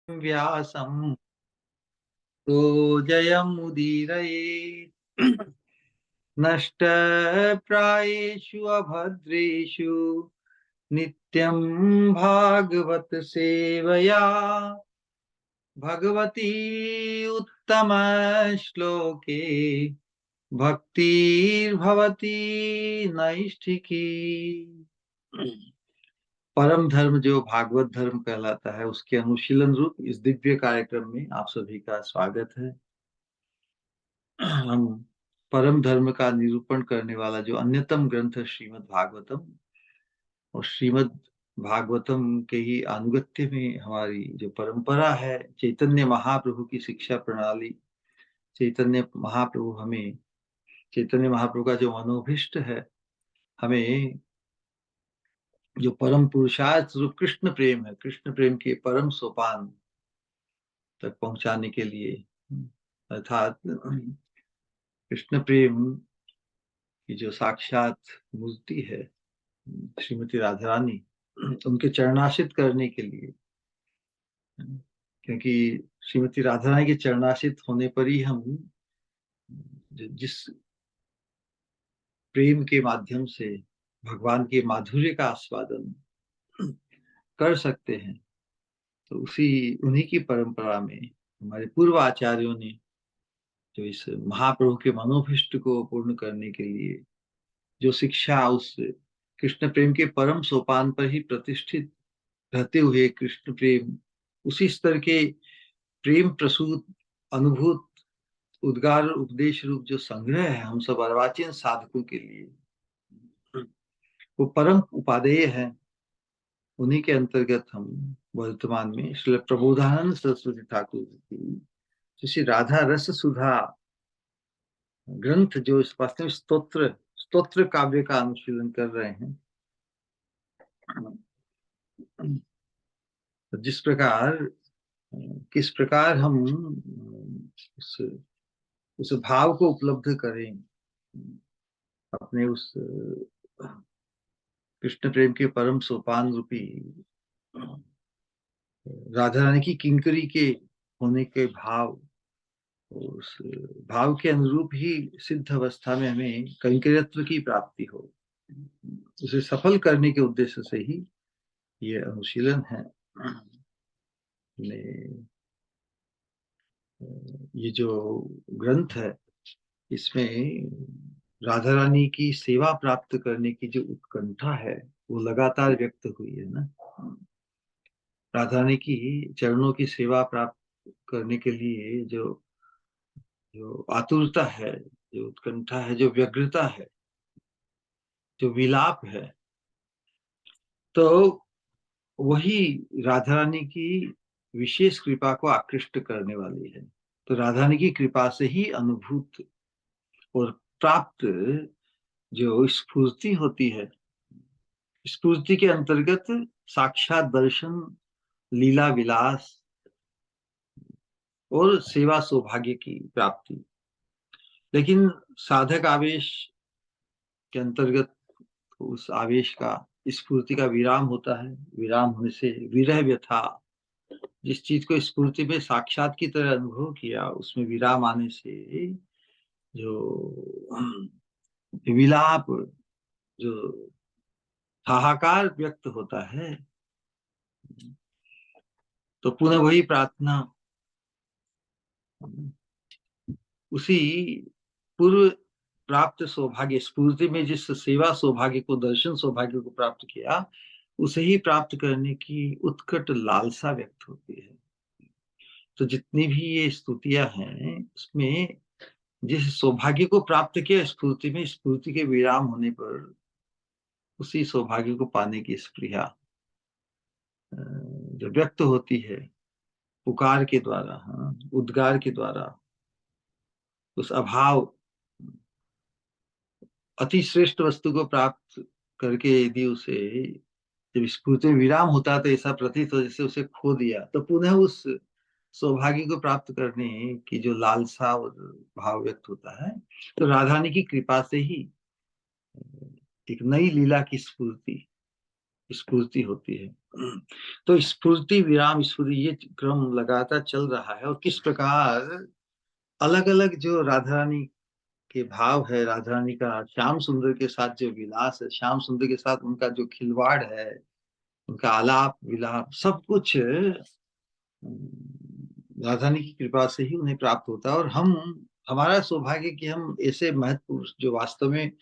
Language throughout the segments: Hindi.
व्यासं तो जयमुदीरयेत् नष्टप्रायेषु अभद्रेषु नित्यं भागवत सेवया भगवती उत्तम श्लोके भक्तिर्भवती नैष्ठिकी। परम धर्म जो भागवत धर्म कहलाता है उसके अनुशीलन रूप इस दिव्य कार्यक्रम में आप सभी का स्वागत है। हम परम धर्म का निरूपण करने वाला जो अन्यतम ग्रंथ है श्रीमद् भागवतम, और श्रीमद् भागवतम के ही अनुगत्य में हमारी जो परंपरा है चैतन्य महाप्रभु की शिक्षा प्रणाली। चैतन्य महाप्रभु हमें चैतन्य महाप्रभु का जो मनोभिष्ट है, हमें जो परम पुरुषार्थ रूप कृष्ण प्रेम है, कृष्ण प्रेम के परम सोपान तक पहुंचाने के लिए, अर्थात कृष्ण प्रेम की जो साक्षात मूर्ति है श्रीमती राधा रानी, उनके चरणाशित करने के लिए, क्योंकि श्रीमती राधा रानी के चरणाशित होने पर ही हम जिस प्रेम के माध्यम से भगवान के माधुर्य का आस्वादन कर सकते हैं, तो उन्हीं की परंपरा में हमारे पूर्व आचार्यों ने जो इस महाप्रभु के मनोभिष्ट को पूर्ण करने के लिए जो शिक्षा, उस कृष्ण प्रेम के परम सोपान पर ही प्रतिष्ठित रहते हुए कृष्ण प्रेम उसी स्तर के प्रेम प्रसूत अनुभूत उद्गार उपदेश रूप जो संग्रह है हम सब अर्वाचीन साधकों के लिए, वो परम उपादेय है। उन्हीं के अंतर्गत हम वर्तमान में श्री प्रबोधानंद सरस्वती ठाकुर जी की जो श्री राधा रस सुधा ग्रंथ, जो इस वास्तविक स्तोत्र स्तोत्र काव्य का अनुशीलन कर रहे हैं। जिस प्रकार किस प्रकार हम उस उस भाव को उपलब्ध करें अपने उस कृष्ण प्रेम के परम सोपान रूपी राधा रानी की किंकरी के होने के भाव, उस भाव के अनुरूप ही सिद्ध अवस्था में हमें कैंकर्यत्व की प्राप्ति हो, उसे सफल करने के उद्देश्य से ही ये अनुशीलन है। ये जो ग्रंथ है, इसमें राधा रानी की सेवा प्राप्त करने की जो उत्कंठा है वो लगातार व्यक्त हुई है ना। राधा रानी की चरणों की सेवा प्राप्त करने के लिए जो जो आतुरता है, जो उत्कंठा है, जो व्यग्रता है, जो विलाप है, तो वही राधा रानी की विशेष कृपा को आकृष्ट करने वाली है। तो राधा रानी की कृपा से ही अनुभूत और प्राप्त जो स्फूर्ति होती है, स्फूर्ति के अंतर्गत साक्षात दर्शन, लीला विलास और सेवा सौभाग्य की प्राप्ति। लेकिन साधक आवेश के अंतर्गत उस आवेश का, स्फूर्ति का विराम होता है। विराम होने से विरह व्यथा, जिस चीज को स्फूर्ति में साक्षात की तरह अनुभव किया, उसमें विराम आने से जो विलाप, जो हाहाकार व्यक्त होता है, तो पुनः वही प्रार्थना उसी पूर्व प्राप्त सौभाग्य, स्फूर्ति में जिस सेवा सौभाग्य को, दर्शन सौभाग्य को प्राप्त किया, उसे ही प्राप्त करने की उत्कट लालसा व्यक्त होती है। तो जितनी भी ये स्तुतियां हैं, उसमें जिस सौभाग्य को प्राप्त किया स्फूर्ति में, स्फूर्ति के विराम होने पर उसी सौभाग्य को पाने की स्पृहा जो व्यक्त होती है पुकार के द्वारा, हाँ, उद्गार के द्वारा, उस अभाव, अति श्रेष्ठ वस्तु को प्राप्त करके यदि उसे, जब स्फूर्ति में विराम होता है तो ऐसा प्रतीत हो जैसे उसे खो दिया, तो पुनः उस सौभाग्य को प्राप्त करने की जो लालसा और भाव व्यक्त होता है, तो राधारानी की कृपा से ही एक नई लीला की स्फूर्ति, स्फूर्ति होती है। तो स्फूर्ति विराम स्फूर्ति ये क्रम लगातार चल रहा है। और किस प्रकार अलग अलग जो राधा रानी के भाव है, राधा रानी का श्याम सुंदर के साथ जो विलास है, श्याम सुंदर के साथ उनका जो खिलवाड़ है, उनका आलाप विलाप, सब कुछ राधा रानी की कृपा से ही उन्हें प्राप्त होता है। और हम, हमारा सौभाग्य कि हम ऐसे महत्वपुरुष जो वास्तव में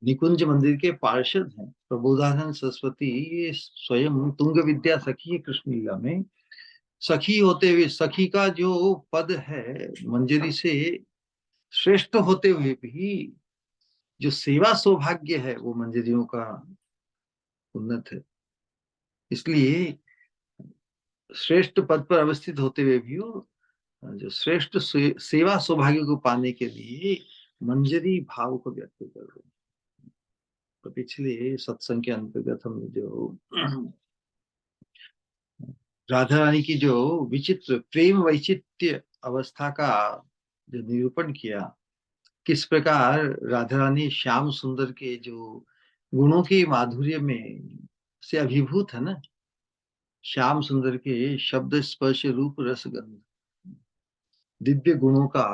निकुंज मंदिर के पार्षद हैं, प्रबोधानंद सरस्वती, ये स्वयं तुंग विद्या सखी है कृष्ण लीला में। सखी होते हुए, सखी का जो पद है मंजरी से श्रेष्ठ होते हुए भी जो सेवा सौभाग्य है वो मंजरियों का उन्नत है। इसलिए श्रेष्ठ पद पर अवस्थित होते हुए भी वो जो श्रेष्ठ सेवा सौभाग्य को पाने के लिए मंजरी भाव को व्यक्त कर रहे हैं। तो पिछले सत्संग के अंतर्गत हम जो राधा रानी की जो विचित्र प्रेम वैचित्र्य अवस्था का जो निरूपण किया, किस प्रकार राधा रानी श्याम सुंदर के जो गुणों के माधुर्य में से अभिभूत है ना, श्याम सुंदर के शब्द स्पर्श रूप रसगंध दिव्य गुणों का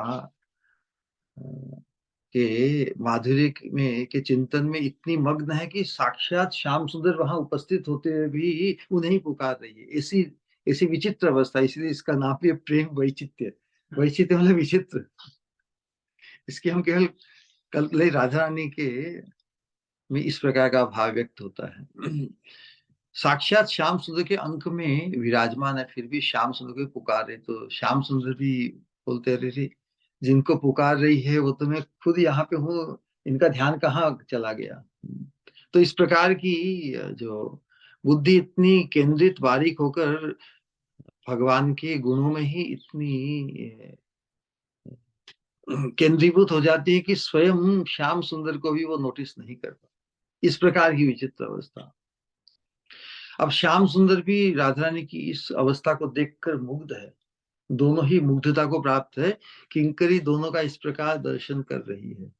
के माधुर्य में के चिंतन में इतनी मग्न है कि साक्षात श्याम सुंदर वहां उपस्थित होते हुए भी उन्हें पुकार रही है। ऐसी ऐसी विचित्र अवस्था, इसलिए इसका नाम भी है प्रेम वैचित्र्य। वैचित्र्य मतलब विचित्र। इसके हम केवल कल राधा रानी के में इस प्रकार का भाव व्यक्त होता है। साक्षात श्याम सुंदर के अंक में विराजमान है, फिर भी श्याम सुंदर को पुकार रहे, तो श्याम सुंदर भी बोलते रहे रे, जिनको पुकार रही है वो तो मैं खुद यहाँ पे हूँ, इनका ध्यान कहाँ चला गया। तो इस प्रकार की जो बुद्धि इतनी केंद्रित बारीक होकर भगवान के गुणों में ही इतनी केंद्रीभूत हो जाती है कि स्वयं श्याम सुंदर को भी वो नोटिस नहीं करता। इस प्रकार की विचित्र अवस्था। अब श्याम सुंदर भी राधा रानी की इस अवस्था को देखकर मुग्ध है, दोनों ही मुग्धता को प्राप्त है। किंकरी दोनों का इस प्रकार दर्शन कर रही है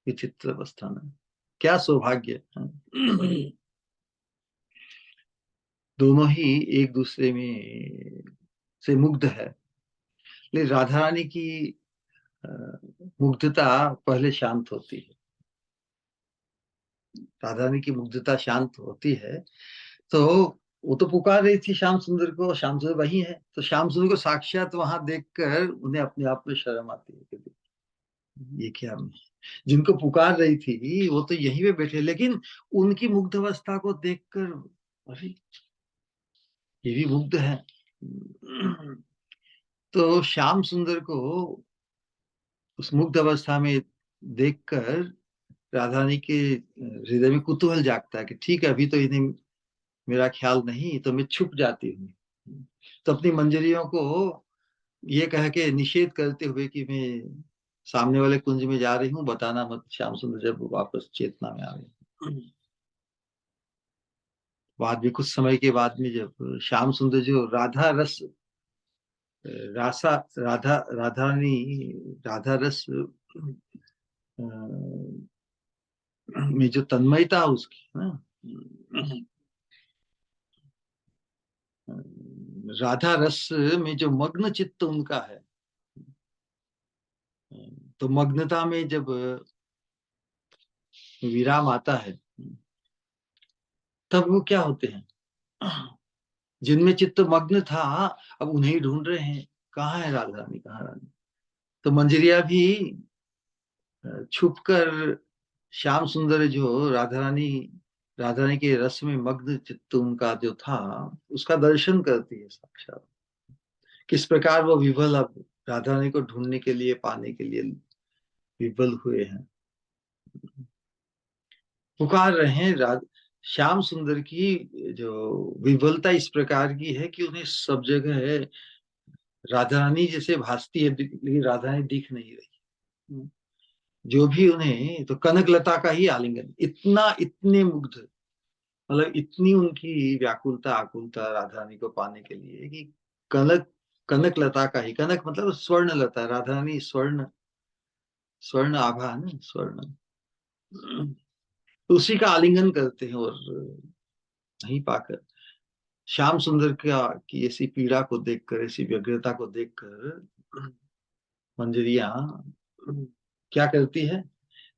विचित्र अवस्था में। क्या सौभाग्य है। दोनों ही एक दूसरे में से मुग्ध है। लेकिन राधा रानी की मुग्धता पहले शांत होती है। राधा रानी की मुग्धता शांत होती है तो वो तो पुकार रही थी श्याम सुंदर को, श्याम सुंदर वही है, तो श्याम सुंदर को साक्षात वहां देखकर उन्हें अपने आप में शर्म आती है कि ये क्या, जिनको पुकार रही थी वो तो यहीं पे बैठे, लेकिन उनकी मुग्ध अवस्था को देखकर अरे ये भी मुग्ध है। तो श्याम सुंदर को उस मुग्ध अवस्था में देखकर राधा रानी के हृदय में कुतूहल जागता है कि ठीक है, अभी तो इन्हें मेरा ख्याल नहीं, तो मैं छुप जाती हूँ। तो अपनी मंजरियों को ये कह के निषेध करते हुए कि मैं सामने वाले कुंज में जा रही हूँ, बताना मत। श्याम सुंदर जब वापस चेतना में आ गए, बाद में कुछ समय के बाद में जब श्याम सुंदर जो राधा रस रासा राधा राधा रानी राधा रस में जो तन्मयता उसकी ना, राधा रस में जो मग्न चित्त उनका है, तो मग्नता में जब विराम आता है तब वो क्या होते हैं, जिनमें चित्त मग्न था अब उन्हें ढूंढ रहे हैं, कहाँ है राधा रानी, कहाँ रानी। तो मंजरिया भी छुप कर श्याम सुंदर जो राधा रानी के रस में मग्न चित्त उनका जो था उसका दर्शन करती है साक्षात। किस प्रकार वो विवल अब राधा रानी को ढूंढने के लिए, पाने के लिए विवल हुए हैं, पुकार रहे हैं। श्याम सुंदर की जो विवलता इस प्रकार की है कि उन्हें सब जगह राधा रानी जैसे भासती है, लेकिन राधा रानी दिख नहीं रही। जो भी उन्हें तो कनक लता का ही आलिंगन, इतना इतने मुग्ध, मतलब इतनी उनकी व्याकुलता आकुलता राधा रानी को पाने के लिए कि कनक कनक लता का ही, कनक मतलब स्वर्ण लता, राधा रानी स्वर्ण, स्वर्ण आभा है ना, स्वर्ण। तो उसी का आलिंगन करते हैं, और नहीं पाकर श्याम सुंदर का की ऐसी पीड़ा को देखकर, ऐसी व्यग्रता को देखकर मंजरियां क्या करती है,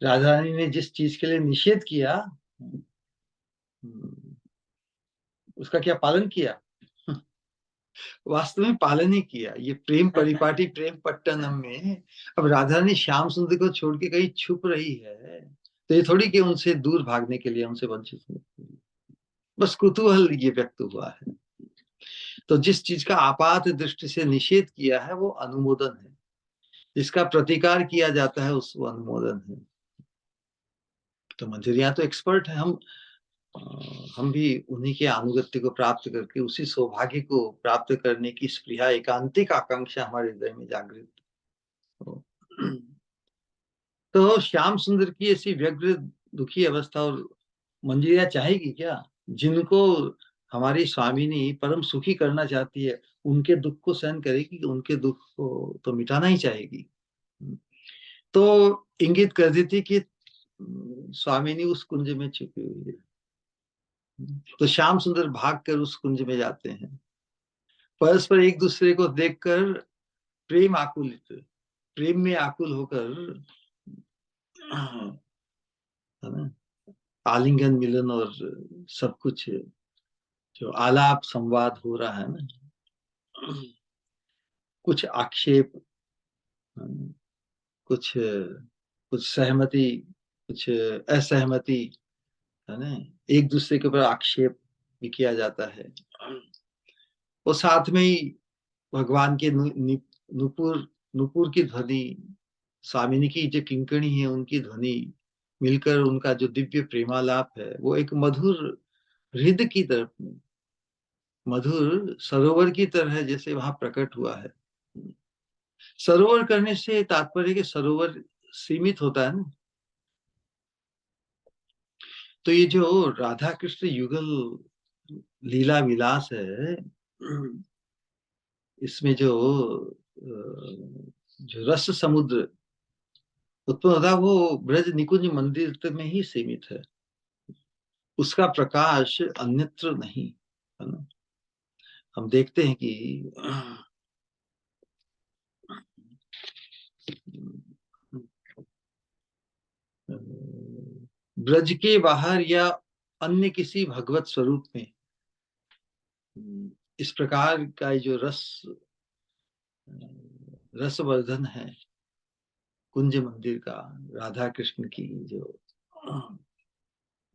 राधा रानी ने जिस चीज के लिए निषेध किया उसका क्या पालन किया? वास्तव में पालन ही किया। ये प्रेम परिपाटी प्रेम पट्टनम में अब राधा रानी श्याम सुंदर को छोड़ के कहीं छुप रही है, तो ये थोड़ी कि उनसे दूर भागने के लिए, उनसे वंचित होने के लिए, बस कुतूहल ये व्यक्त हुआ है। तो जिस चीज का आपात दृष्टि से निषेध किया है वो अनुमोदन है, जिसका प्रतिकार किया जाता है उस वो अनुमोदन है। तो मंजरियां तो एक्सपर्ट है। हम भी उन्हीं के अनुगत्य को प्राप्त करके उसी सौभाग्य को प्राप्त करने की स्पृहा, एकांतिक आकांक्षा हमारे हृदय में जागृत हो। तो श्याम सुंदर की ऐसी व्यग्र दुखी अवस्था, और मंजरिया चाहेगी क्या? जिनको हमारी स्वामिनी परम सुखी करना चाहती है उनके दुख को सहन करेगी, उनके दुख को तो मिटाना ही चाहेगी। तो इंगित कर देती कि स्वामिनी उस कुंज में छिपी हुई है। तो श्याम सुंदर भाग कर उस कुंज में जाते हैं, परस्पर एक दूसरे को देखकर प्रेम आकुलित, प्रेम में आकुल होकर, है ना, आलिंगन मिलन और सब कुछ जो आलाप संवाद हो रहा है ना, कुछ आक्षेप, कुछ कुछ सहमति, कुछ असहमति, है ना, एक दूसरे के ऊपर आक्षेप भी किया जाता है। और साथ में ही भगवान के नुपुर नुपुर की ध्वनि, स्वामिनी की जो किंकणी है उनकी ध्वनि मिलकर उनका जो दिव्य प्रेमालाप है वो एक मधुर हृद की तरफ, मधुर सरोवर की तरह जैसे वहां प्रकट हुआ है। सरोवर करने से तात्पर्य कि सरोवर सीमित होता है ना। तो ये जो राधा कृष्ण युगल लीला विलास है, इसमें जो रस समुद्र उत्पन्न होता है वो ब्रज निकुंज मंदिर तक में ही सीमित है, उसका प्रकाश अन्यत्र नहीं, है ना। हम देखते हैं कि ब्रज के बाहर या अन्य किसी भगवत स्वरूप में इस प्रकार का जो रसवर्धन है कुंज मंदिर का, राधा कृष्ण की जो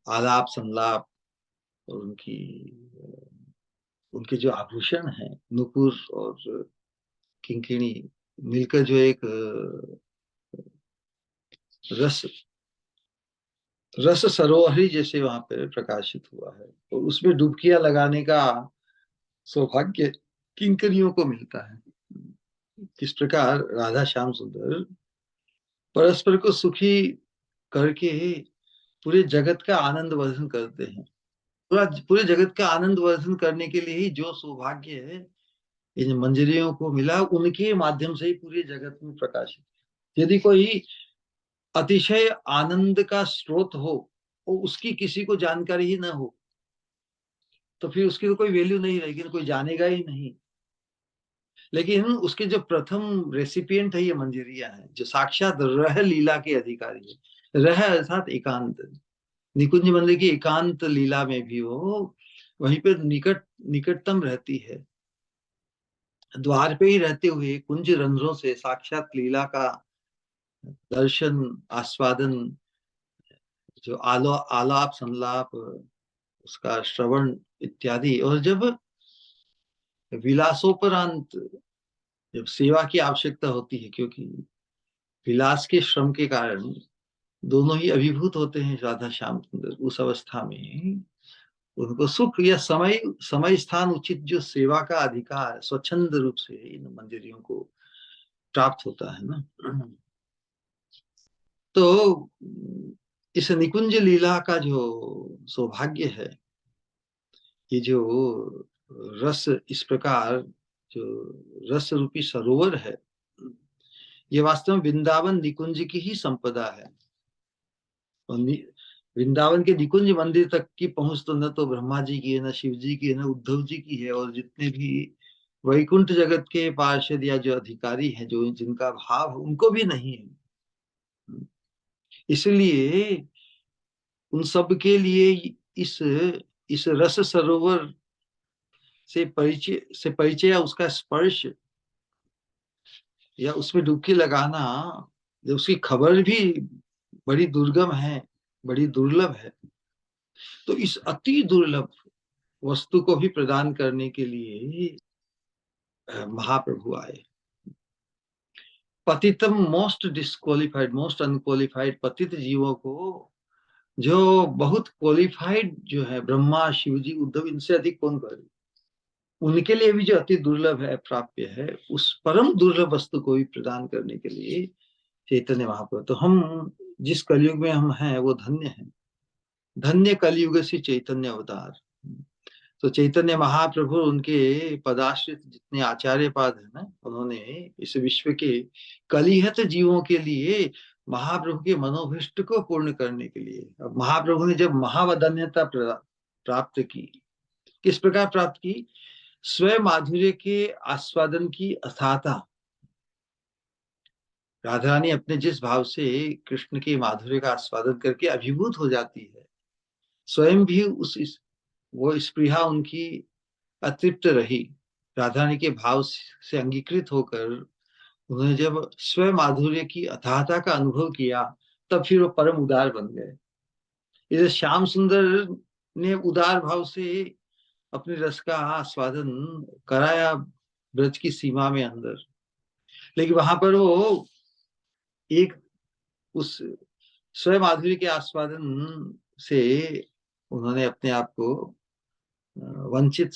आलाप संलाप और उनके जो आभूषण हैं नुपुर और किंकिणी मिलकर जो एक रस रस सरोवर जैसे वहां पर प्रकाशित हुआ है, और उसमें डुबकियां लगाने का सौभाग्य किंकरियों को मिलता है। किस प्रकार राधा श्याम सुंदर परस्पर को सुखी करके पूरे जगत का आनंद वर्धन करते हैं। पूरे जगत का आनंद वर्धन करने के लिए ही जो सौभाग्य है इन मंजरियों को मिला, उनके माध्यम से ही पूरे जगत में प्रकाशित। यदि कोई अतिशय आनंद का स्रोत हो और उसकी किसी को जानकारी ही ना हो तो फिर उसकी तो कोई वैल्यू नहीं रहेगी, कोई जानेगा ही नहीं। लेकिन उसके जो प्रथम रेसिपिएंट है ये मंजरिया है, जो साक्षात रह लीला के अधिकारी है। रह अर्थात एकांत, निकुंज मंदिर की एकांत लीला में भी वो वहीं पे निकटतम रहती है। द्वार पे ही रहते हुए कुंज रंध्रों से साक्षात लीला का दर्शन, आस्वादन, जो आलाप संलाप, उसका श्रवण इत्यादि, और जब विलासोपरांत जब सेवा की आवश्यकता होती है, क्योंकि विलास के श्रम के कारण दोनों ही अभिभूत होते हैं राधा श्याम सुंदर, उस अवस्था में उनको सुख या समय समय स्थान उचित जो सेवा का अधिकार स्वच्छंद रूप से इन मंदिरों को प्राप्त होता है ना। तो इस निकुंज लीला का जो सौभाग्य है, ये जो रस इस प्रकार जो रस रूपी सरोवर है, ये वास्तव में वृंदावन निकुंज की ही संपदा है। और वृंदावन के निकुंज मंदिर तक की पहुंच तो न तो ब्रह्मा जी की है, न शिव जी की है, न उद्धव जी की है, और जितने भी वैकुंठ जगत के पार्षद या जो अधिकारी हैं, जो जिनका भाव है, उनको भी नहीं है। इसलिए उन सब के लिए इस रस सरोवर से परिचय या उसका स्पर्श या उसमें डुबकी लगाना, जो उसकी खबर भी बड़ी दुर्गम है, बड़ी दुर्लभ है। तो इस अति दुर्लभ वस्तु को भी प्रदान करने के लिए महाप्रभु आए। पतितम, मोस्ट डिस्क्वालिफाइड, मोस्ट अनक्वालिफाइड पतित जीवों को, जो बहुत क्वालिफाइड जो है, ब्रह्मा शिव जी उद्धव, इनसे अधिक कौन करे, उनके लिए भी जो अति दुर्लभ है, प्राप्य है, उस परम दुर्लभ वस्तु को भी प्रदान करने के लिए चैतन्य महाप्रभु। तो हम जिस कलयुग में हम हैं वो धन्य है, धन्य कलयुग से चैतन्य अवतार। तो चैतन्य महाप्रभु, उनके पदाश्रित जितने आचार्य पाद है ना, उन्होंने इस विश्व के कलिहत जीवों के लिए महाप्रभु के मनोभिष्ट को पूर्ण करने के लिए, अब महाप्रभु ने जब महावदन्यता प्राप्त की, किस प्रकार प्राप्त की, स्वयं माधुर्य के आस्वादन की अथाता। राधा रानी अपने जिस भाव से कृष्ण के माधुर्य का आस्वादन करके अभिभूत हो जाती है, स्वयं भी वो स्पृहा उनकी अतृप्त रही। राधा रानी के भाव से अंगीकृत होकर उन्होंने जब स्वयं माधुर्य की अथाहता का अनुभव किया, तब फिर वो परम उदार बन गए। इसे श्याम सुंदर ने उदार भाव से अपने रस का आस्वादन कराया ब्रज की सीमा में अंदर, लेकिन वहां पर वो एक उस स्वयं माधुर्य के आस्वादन से उन्होंने अपने आप को वंचित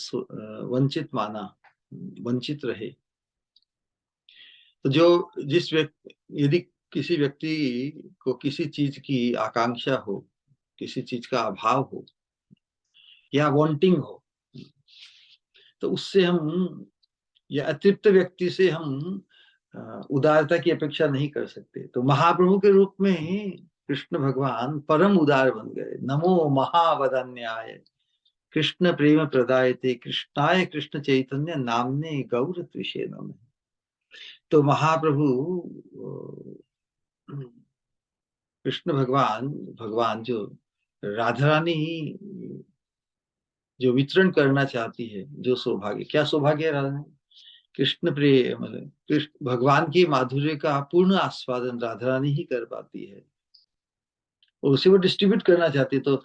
माना, वंचित रहे। तो जो जिस व्यक्ति, यदि किसी व्यक्ति को किसी चीज की आकांक्षा हो, किसी चीज का अभाव हो या वांटिंग हो, तो उससे हम, या अतृप्त व्यक्ति से हम उदारता की अपेक्षा नहीं कर सकते। तो महाप्रभु के रूप में ही कृष्ण भगवान परम उदार बन गए। नमो महावदन्याय कृष्ण प्रेम प्रदायते कृष्णाय कृष्ण चैतन्य नामने गौर त्विषे नमः। तो महाप्रभु कृष्ण भगवान भगवान जो राधा रानी जो वितरण करना चाहती है, जो सौभाग्य, क्या सौभाग्य है राधा रानी, कृष्ण प्रिय, मतलब कृष्ण भगवान की माधुर्य का पूर्ण आस्वादन राधा रानी ही कर पाती है, और उसे वो डिस्ट्रीब्यूट करना चाहती है। तो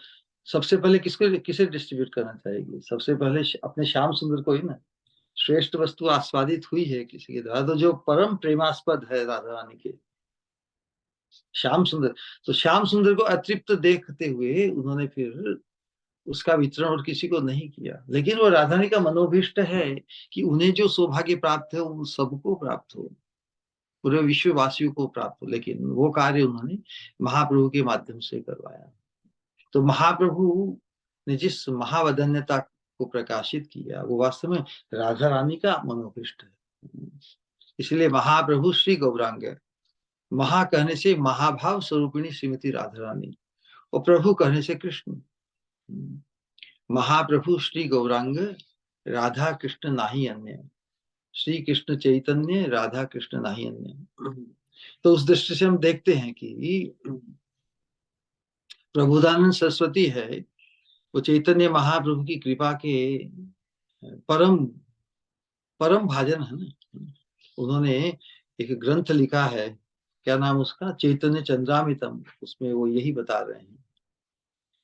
सबसे पहले किसको, किसे डिस्ट्रीब्यूट करना चाहेगी, सबसे पहले अपने श्याम सुंदर को ही ना। श्रेष्ठ वस्तु आस्वादित हुई है किसी के द्वारा, तो जो परम प्रेमास्पद है राधा रानी के, श्याम सुंदर, तो श्याम सुंदर को अतृप्त देखते हुए उन्होंने फिर उसका वितरण और किसी को नहीं किया। लेकिन वो राधा रानी का मनोभिष्ट है कि उन्हें जो सौभाग्य प्राप्त है वो सबको प्राप्त हो, पूरे विश्ववासियों को प्राप्त हो। लेकिन वो कार्य उन्होंने महाप्रभु के माध्यम से करवाया। तो महाप्रभु ने जिस महावदन्यता को प्रकाशित किया, वो वास्तव में राधा रानी का मनोभिष्ट है। इसलिए महाप्रभु श्री गौरांग, महा कहने से महाभाव स्वरूपिणी श्रीमती राधा रानी, और प्रभु कहने से कृष्ण। महाप्रभु श्री गौरांग, राधा कृष्ण नाही अन्य, श्री कृष्ण चैतन्य राधा कृष्ण नाही अन्य। तो उस दृष्टि से हम देखते हैं कि प्रभुदानंद सरस्वती है, वो चैतन्य महाप्रभु की कृपा के परम परम भाजन है ना। उन्होंने एक ग्रंथ लिखा है, क्या नाम उसका, चैतन्य चंद्रामितम। उसमें वो यही बता रहे हैं,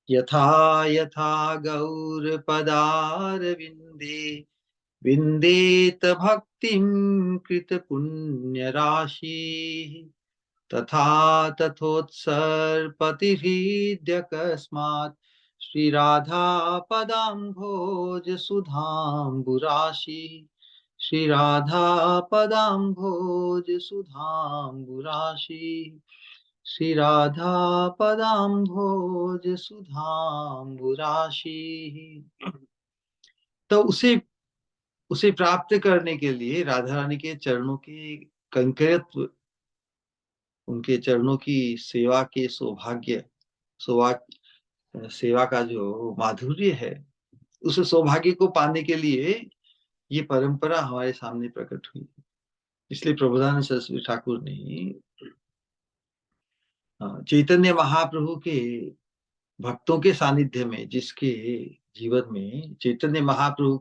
यथा यथा गौर पदार विंदे विंदेत भक्तिं कृत पुण्य राशि, तथा तथोत्सर्पतिहृद्यकस्मात् श्री राधा पदाम्भोज सुधाम्बुराशि, श्री राधा पदाम्भोज सुधाम्बुराशि, श्री राधा पदाम्भोज सुधाम्बुराशि। तो उसे प्राप्त करने के लिए राधा रानी के चरणों के कंकरत्व, उनके चरणों की सेवा के सौभाग्य, सौभाग्य सेवा का जो माधुर्य है, उस सौभाग्य को पाने के लिए ये परंपरा हमारे सामने प्रकट हुई। इसलिए प्रबोधानंद सरस्वती ठाकुर ने चैतन्य महाप्रभु के भक्तों के सानिध्य में, जिसके जीवन में चैतन्य महाप्रभु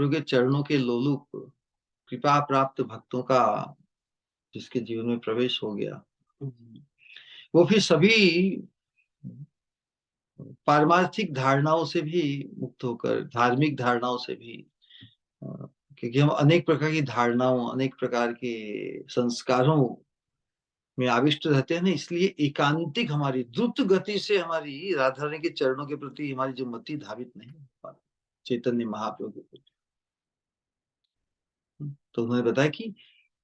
के चरणों के लोलुप कृपा प्राप्त भक्तों का जिसके जीवन में प्रवेश हो गया, वो फिर सभी पारमार्थिक धारणाओं से भी मुक्त होकर, धार्मिक धारणाओं से भी, क्योंकि हम अनेक प्रकार की धारणाओं, अनेक प्रकार के संस्कारों में आविष्ट रहते हैं ना, इसलिए एकांतिक हमारी द्रुत गति से हमारी राधा रानी के चरणों के प्रति हमारी जो मति धावित नहीं हो पाती चैतन्य महाप्रभु के प्रति। तो उन्होंने बताया कि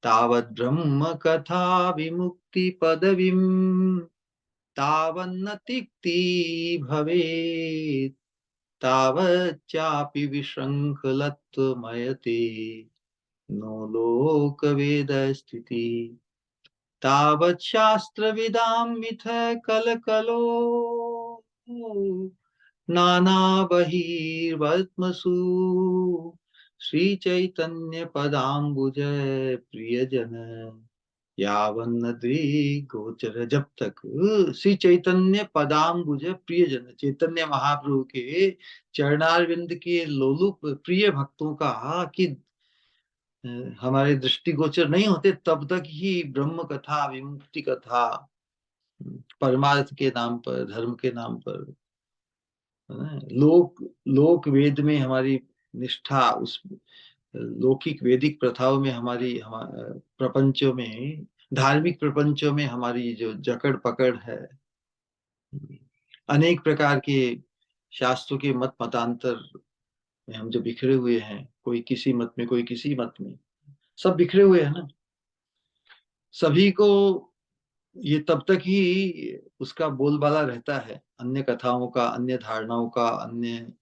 तावत् ब्रह्म कथा विमुक्ति पदवीं तावन्न तिक्ति भवेत् तावच्चापि विशृंखलत्वमयते नो लोकवेद स्थिति तावत् शास्त्रविदां मिथ कलकलो नाना बहिर्वत्मसु श्री चैतन्य पदाम्बुज प्रियजन यावन्न गोचर। जब तक श्री चैतन्य पदाम्बुज प्रियजन, चैतन्य महाप्रभु के चरणारविंद के लोलुप प्रिय भक्तों का कि हमारे दृष्टिगोचर नहीं होते, तब तक ही ब्रह्म कथा, विमुक्ति कथा, परमार्थ के नाम पर, धर्म के नाम पर, लोक वेद में हमारी निष्ठा, उस लौकिक वैदिक प्रथाओं में हमारी, प्रपंचों में, धार्मिक प्रपंचों में हमारी जो जकड़ पकड़ है, अनेक प्रकार के शास्त्रों के मत मतांतर में हम जो बिखरे हुए हैं, कोई किसी मत में, कोई किसी मत में, सब बिखरे हुए हैं ना, सभी को ये तब तक ही उसका बोलबाला रहता है, अन्य कथाओं का, अन्य धारणाओं का, अन्य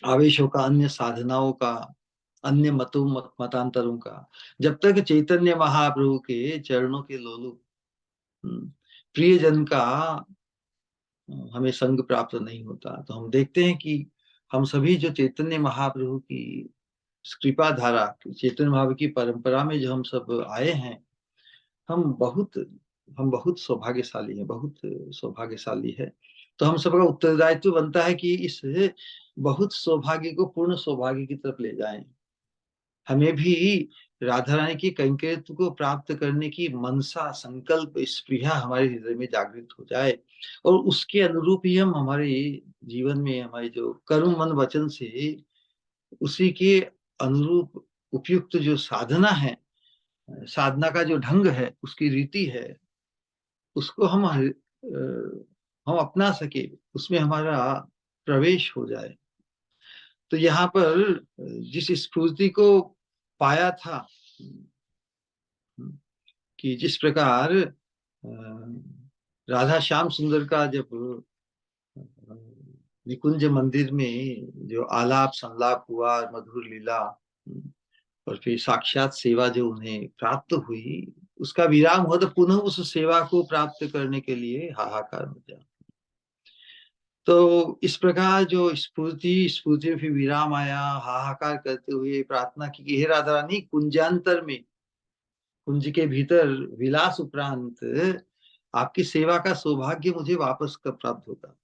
आवेशों का, अन्य साधनाओं का, अन्य मतांतरों का, जब तक चैतन्य महाप्रभु के चरणों के लोलुप प्रियजन का हमें संग प्राप्त नहीं होता। तो हम देखते हैं कि हम सभी जो चैतन्य महाप्रभु की कृपा धारा, चैतन्य महाप्रभु की परंपरा में जो हम सब आए हैं, हम बहुत सौभाग्यशाली हैं, बहुत सौभाग्यशाली है। तो हम सबका उत्तरदायित्व बनता है कि इस बहुत सौभाग्य को पूर्ण सौभाग्य की तरफ ले जाएं। हमें भी राधा रानी की कैंकर्यत्व को प्राप्त करने की मनसा, संकल्प, स्पृहा हमारे हृदय में जागृत हो जाए, और उसके अनुरूप ही हम हमारे जीवन में, हमारे जो कर्म मन वचन से उसी के अनुरूप उपयुक्त जो साधना है, साधना का जो ढंग है, उसकी रीति है, उसको हम अपना सके, उसमें हमारा प्रवेश हो जाए। तो यहाँ पर जिस स्फूर्ति को पाया था कि जिस प्रकार राधा श्याम सुंदर का जब निकुंज मंदिर में जो आलाप संलाप हुआ, मधुर लीला, और फिर साक्षात सेवा जो उन्हें प्राप्त हुई, उसका विराम हुआ, तो पुनः उस सेवा को प्राप्त करने के लिए हाहाकार मचा। तो इस प्रकार जो स्फूर्ति में फिर विराम आया, हाहाकार करते हुए प्रार्थना की कि हे राधा रानी, कुंजांतर में, कुंज के भीतर विलास उपरांत आपकी सेवा का सौभाग्य मुझे वापस कब प्राप्त होगा।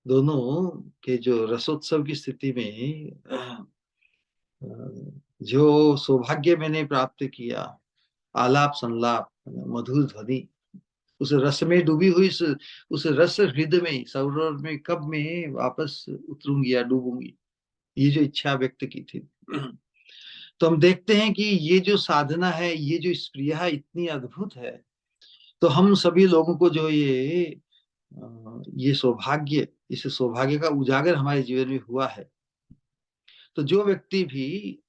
दोनों के जो रसोत्सव की स्थिति में जो सौभाग्य मैंने प्राप्त किया, आलाप संलाप, मधुर ध्वनि, उस रस में डूबी हुई, उस रस हृदय में, सरोवर में कब मैं वापस उतरूंगी या डूबूंगी, ये जो इच्छा व्यक्त की थी। तो हम देखते हैं कि ये जो साधना है, ये जो स्प्रिया इतनी अद्भुत है। तो हम सभी लोगों को जो ये सौभाग्य, इस सौभाग्य का उजागर हमारे जीवन में हुआ है। तो जो व्यक्ति भी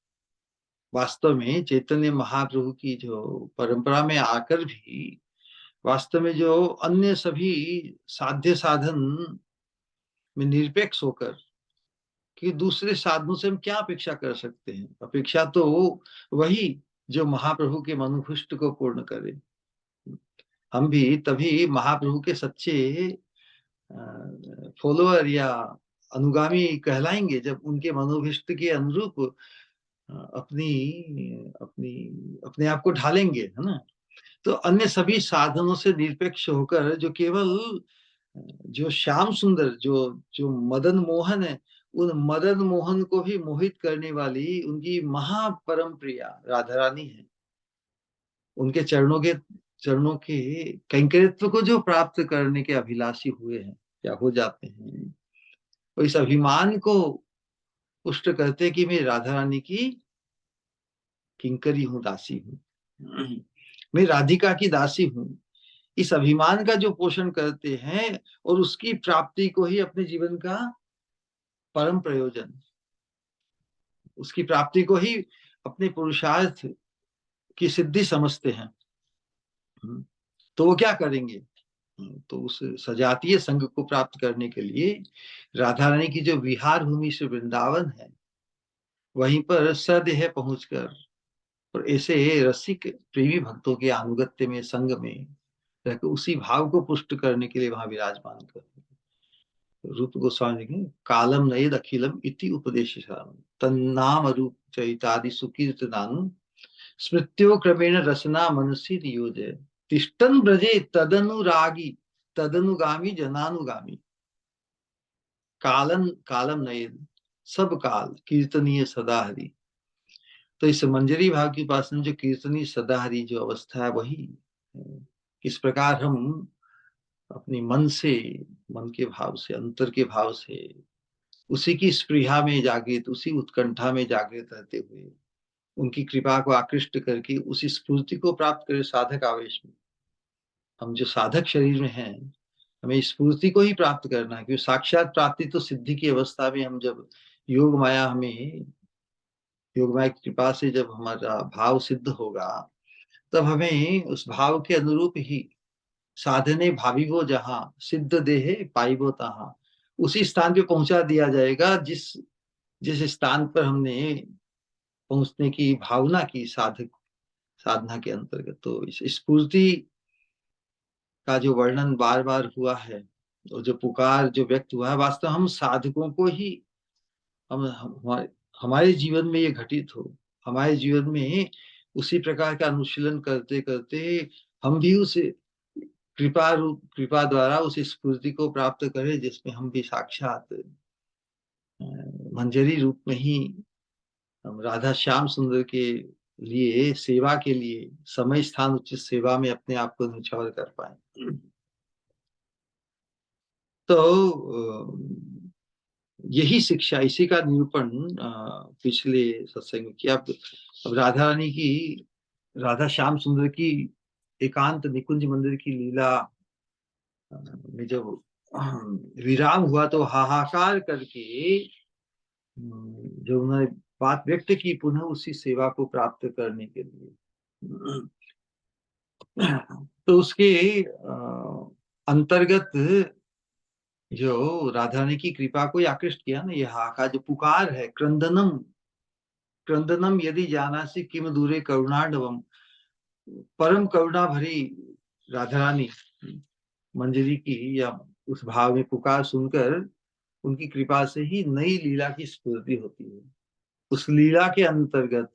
वास्तव में चैतन्य महाप्रभु की जो परंपरा में आकर भी वास्तव में जो अन्य सभी साध्य साधन में निरपेक्ष होकर, कि दूसरे साधनों से हम क्या अपेक्षा कर सकते हैं, अपेक्षा तो वही जो महाप्रभु के मनोभीष्ट को पूर्ण करे। हम भी तभी महाप्रभु के सच्चे फॉलोअर या अनुगामी कहलाएंगे जब उनके मनोभिष्ट के अनुरूप अपनी अपनी अपने आप को ढालेंगे, है ना। तो अन्य सभी साधनों से निरपेक्ष होकर जो केवल जो श्याम सुंदर, जो जो मदन मोहन है, उन मदन मोहन को भी मोहित करने वाली उनकी महापरम प्रिया राधा रानी है। उनके चरणों के कैंकर्यत्व को जो प्राप्त करने के अभिलाषी हुए हैं या हो जाते हैं, तो इस अभिमान को पुष्ट करते कि मैं राधा रानी की किंकरी हूँ, दासी हूँ, मैं राधिका की दासी हूँ। इस अभिमान का जो पोषण करते हैं और उसकी प्राप्ति को ही अपने जीवन का परम प्रयोजन, उसकी प्राप्ति को ही अपने पुरुषार्थ की सिद्धि समझते हैं, तो वो क्या करेंगे? तो उस सजातीय संघ को प्राप्त करने के लिए राधा रानी की जो विहार भूमि से वृंदावन है, वहीं पर सदेह पहुंचकर और ऐसे रसिक प्रेमी भक्तों के अनुगत्य में, संग में रहकर उसी भाव को पुष्ट करने के लिए वहां विराजमान कर। रूप गोस्वामी लिखे कालम नयद अखिलम इति उपदेश तन्नाम रूप चैतादि सुकीर्त नानु स्मृत्यो क्रमेण रसना मनसी नियोजय तिष्ठन ब्रजे तदनुरागी तदनुगामी जनानुगामी। कालन कालम नयद, सब काल कीर्तनीय सदा हरि। तो इस मंजरी भाव की पास में जो कीर्तनीय सदा हरि जो अवस्था है, वही किस प्रकार हम अपने मन से, मन के भाव से, अंतर के भाव से उसी की स्पृहा में जागृत, उसी उत्कंठा में जागृत रहते हुए उनकी कृपा को आकृष्ट करके उसी स्फूर्ति को प्राप्त करें साधक आवेश में। हम जो साधक शरीर में हैं, हमें स्फूर्ति को ही प्राप्त करना है, क्योंकि साक्षात प्राप्ति तो सिद्धि की अवस्था में, हम जब योग माया, हमें योग माया की कृपा से जब हमारा भाव सिद्ध होगा, तब हमें उस भाव के अनुरूप ही साधने भावी वो जहां सिद्ध देहे पाई वो तहां, उसी स्थान पे पहुंचा दिया जाएगा जिस जिस स्थान पर हमने पहुंचने की भावना की साधक साधना के अंतर्गत। तो इस स्फूर्ति का जो वर्णन बार बार हुआ है और जो पुकार जो व्यक्त हुआ है, वास्तव हम साधकों को ही हमारे हमारे जीवन में ये घटित हो, हमारे जीवन में उसी प्रकार का अनुशीलन करते करते हम भी उस कृपा द्वारा उस स्फूर्ति को प्राप्त करें, जिसमें हम भी साक्षात मंजरी रूप में ही हम राधा श्याम सुंदर के लिए, सेवा के लिए समय स्थान उचित सेवा में अपने आप को न्यौछावर कर पाए। तो यही शिक्षा, इसी का निरूपण पिछले सत्संग में किया। अब राधा रानी की, राधा श्याम सुंदर की एकांत निकुंज मंदिर की लीला में जब विराम हुआ, तो हाहाकार करके जो उन्होंने बात व्यक्त की पुनः उसी सेवा को प्राप्त करने के लिए, तो उसके अंतर्गत जो राधा रानी की कृपा को आकृष्ट किया ना, ये हाहाकार जो पुकार है, क्रंदनम क्रंदनम यदि जानासी किम दूरे करुणाडवम, परम करुणा भरी राधा रानी मंजरी की या उस भाव में पुकार सुनकर उनकी कृपा से ही नई लीला की स्फूर्ति होती है। उस लीला के अंतर्गत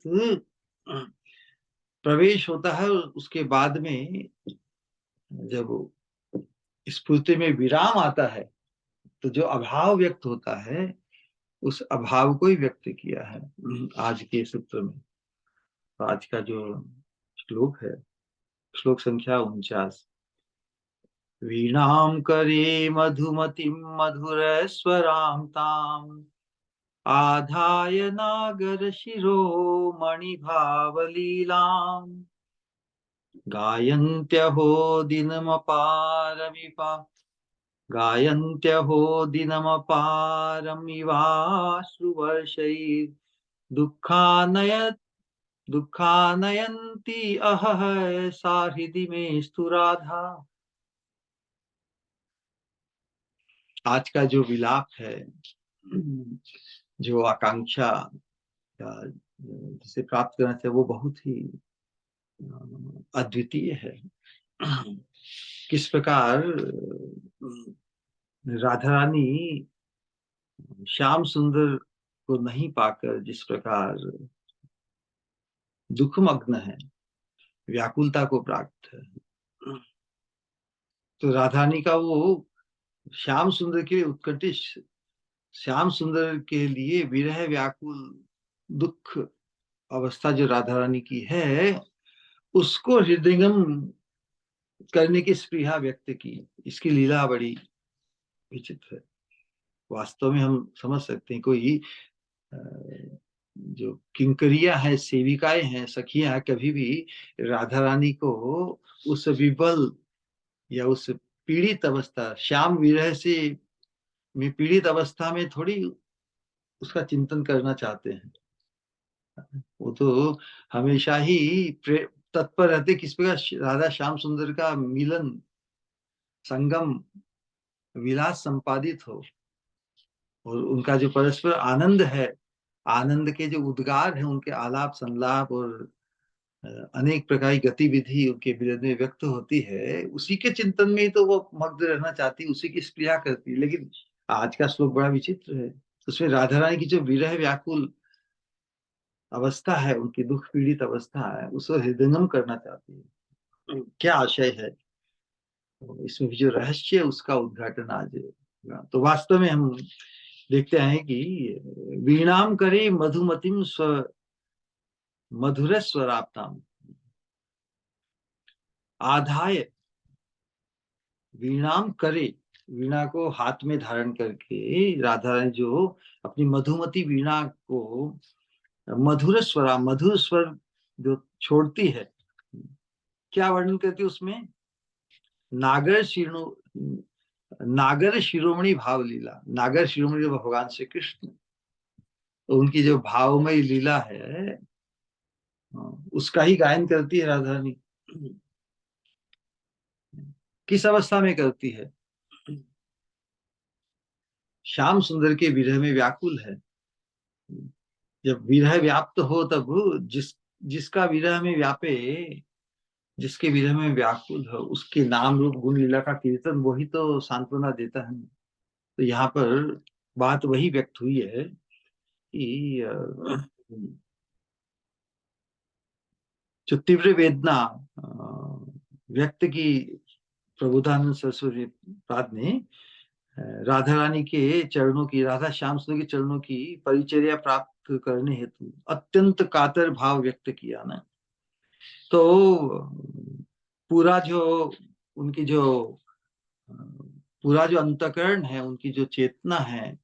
प्रवेश होता है, उसके बाद में जब स्फूर्ति में विराम आता है, तो जो अभाव व्यक्त होता है, उस अभाव को ही व्यक्त किया है आज के सूत्र में। तो आज का जो श्लोक है, श्लोक संख्या 49, वीणाम करे मधुमतिम मधुर स्वराम ताम आधाय नागर शिरो मणिभावलीलाम गायन्त्यहो दिनमपारमिपा गायन्त्यहो दिनमपारमिवाश्रुवर्षैः दुःखानयन्ति अहह सा हृदि मे स्तुराधा। आज का जो विलाप है, जो आकांक्षा जिसे प्राप्त करना चाहिए, वो बहुत ही अद्वितीय है। किस प्रकार राधा रानी श्याम सुंदर को नहीं पाकर जिस प्रकार दुखमग्न है, व्याकुलता को प्राप्त है, तो राधा रानी का वो श्याम सुंदर के उत्कटिश, श्याम सुंदर के लिए विरह व्याकुल दुख अवस्था जो राधा रानी की है, उसको हृदयंगम करने की स्पृहा व्यक्त की। इसकी लीला बड़ी विचित्र है। वास्तव में हम समझ सकते हैं, कोई अ, जो किंकरिया है, सेविकाएं हैं, सखियां हैं, कभी भी राधा रानी को उस विबल या उस पीड़ित अवस्था, श्याम विरह से में पीड़ित अवस्था में थोड़ी उसका चिंतन करना चाहते हैं। वो तो हमेशा ही तत्पर रहते किस प्रकार राधा श्याम सुंदर का मिलन, संगम, विलास संपादित हो, और उनका जो परस्पर आनंद है, आनंद के जो उद्गार हैं, उनके आलाप संलाप और अनेक प्रकार की गतिविधि उनके विरह में व्यक्त होती है, उसी के चिंतन में ही तो वो मग्न रहना चाहती, उसी की स्पृहा करती। लेकिन आज का श्लोक बड़ा विचित्र है। उसमें राधा रानी की जो विरह व्याकुल अवस्था है, उनकी दुख पीड़ित अवस्था है, उसको हृदयंगम करना चाहती है। क्या आशय है, तो इसमें भी जो रहस्य है उसका उद्घाटन आज है। तो वास्तव में हम देखते हैं कि वीणाम करे मधुमतिम स्व मधुर स्वराप्ताम आधाय, वीणाम करे, वीणा को हाथ में धारण करके राधा रानी जो अपनी मधुमती वीणा को मधुर स्वरा, मधुर स्वर जो छोड़ती है, क्या वर्णन करती है उसमें, नागर शिरो, नागर शिरोमणि भाव लीला, नागर शिरोमणि जो भगवान श्री कृष्ण, तो उनकी जो भावमयी लीला है, उसका ही गायन करती है राधा रानी। किस अवस्था में करती है, श्याम सुंदर के विरह में व्याकुल है। जब विरह व्याप्त हो तब जिसका विरह में व्यापे, जिसके विरह में व्याकुल हो, उसके नाम रूप गुण लीला का कीर्तन, वही तो सांत्वना देता है। तो यहाँ पर बात वही व्यक्त हुई है कि जो तीव्र वेदना व्यक्त की प्रबोधानंद सरस्वती पाद ने राधा रानी के चरणों की, राधा श्याम सुंदर के चरणों की परिचर्या प्राप्त करने हेतु अत्यंत कातर भाव व्यक्त किया ना। तो पूरा जो उनकी जो पूरा जो अंतःकरण है, उनकी जो चेतना है,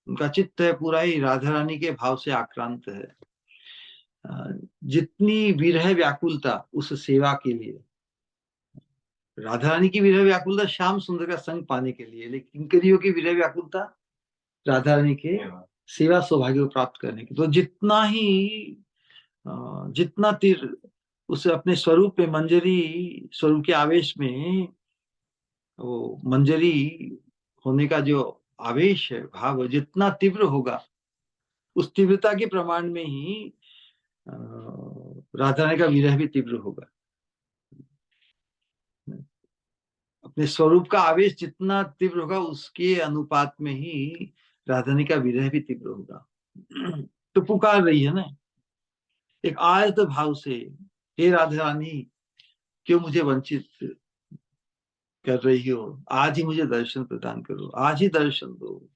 उनका चित्त है, पूरा ही राधा रानी के भाव से आक्रांत है। जितनी विरह व्याकुलता उस सेवा के लिए, राधा रानी की विरह व्याकुलता श्याम सुंदर का संग पाने के लिए, लेकिन किंकरियों की विरह व्याकुलता राधा रानी के सेवा सौभाग्य को प्राप्त करने की। तो जितना ही जितना तीर उसे अपने स्वरूप में, मंजरी स्वरूप के आवेश में, वो मंजरी होने का जो आवेश है, भाव जितना तीव्र होगा, उस तीव्रता के प्रमाण में ही राधा रानी का विरह भी तीव्र होगा। अपने स्वरूप का आवेश जितना तीव्र होगा, उसके अनुपात में ही राधा रानी का विरह भी तीव्र होगा। तो पुकार रही है ना एक आर्त भाव से, हे राधा रानी, क्यों मुझे वंचित कर रही हो, आज ही मुझे दर्शन प्रदान करो, आज ही दर्शन दो।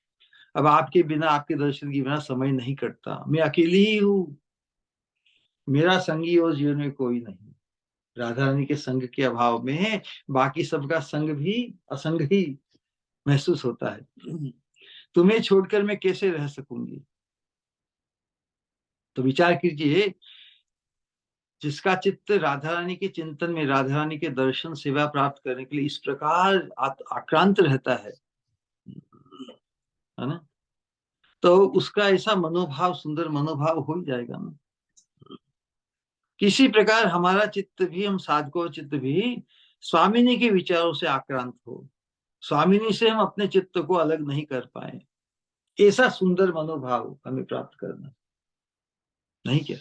अब आपके बिना, आपके दर्शन के बिना समय नहीं कटता, मैं अकेली ही हूँ, मेरा संगी और जीवन में कोई नहीं। राधा रानी के संग के अभाव में बाकी सबका संग भी असंग ही महसूस होता है। तुम्हें छोड़कर मैं कैसे रह सकूंगी। तो विचार कीजिए, जिसका चित्त राधा रानी के चिंतन में, राधा रानी के दर्शन सेवा प्राप्त करने के लिए इस प्रकार आक्रांत रहता है ना, तो उसका ऐसा मनोभाव, सुंदर मनोभाव हो ही जाएगा ना। किसी प्रकार हमारा चित्त भी, हम साधकों चित्त भी स्वामिनी के विचारों से आक्रांत हो, स्वामिनी से हम अपने चित्त को अलग नहीं कर पाए, ऐसा सुंदर मनोभाव हमें प्राप्त करना, नहीं क्या।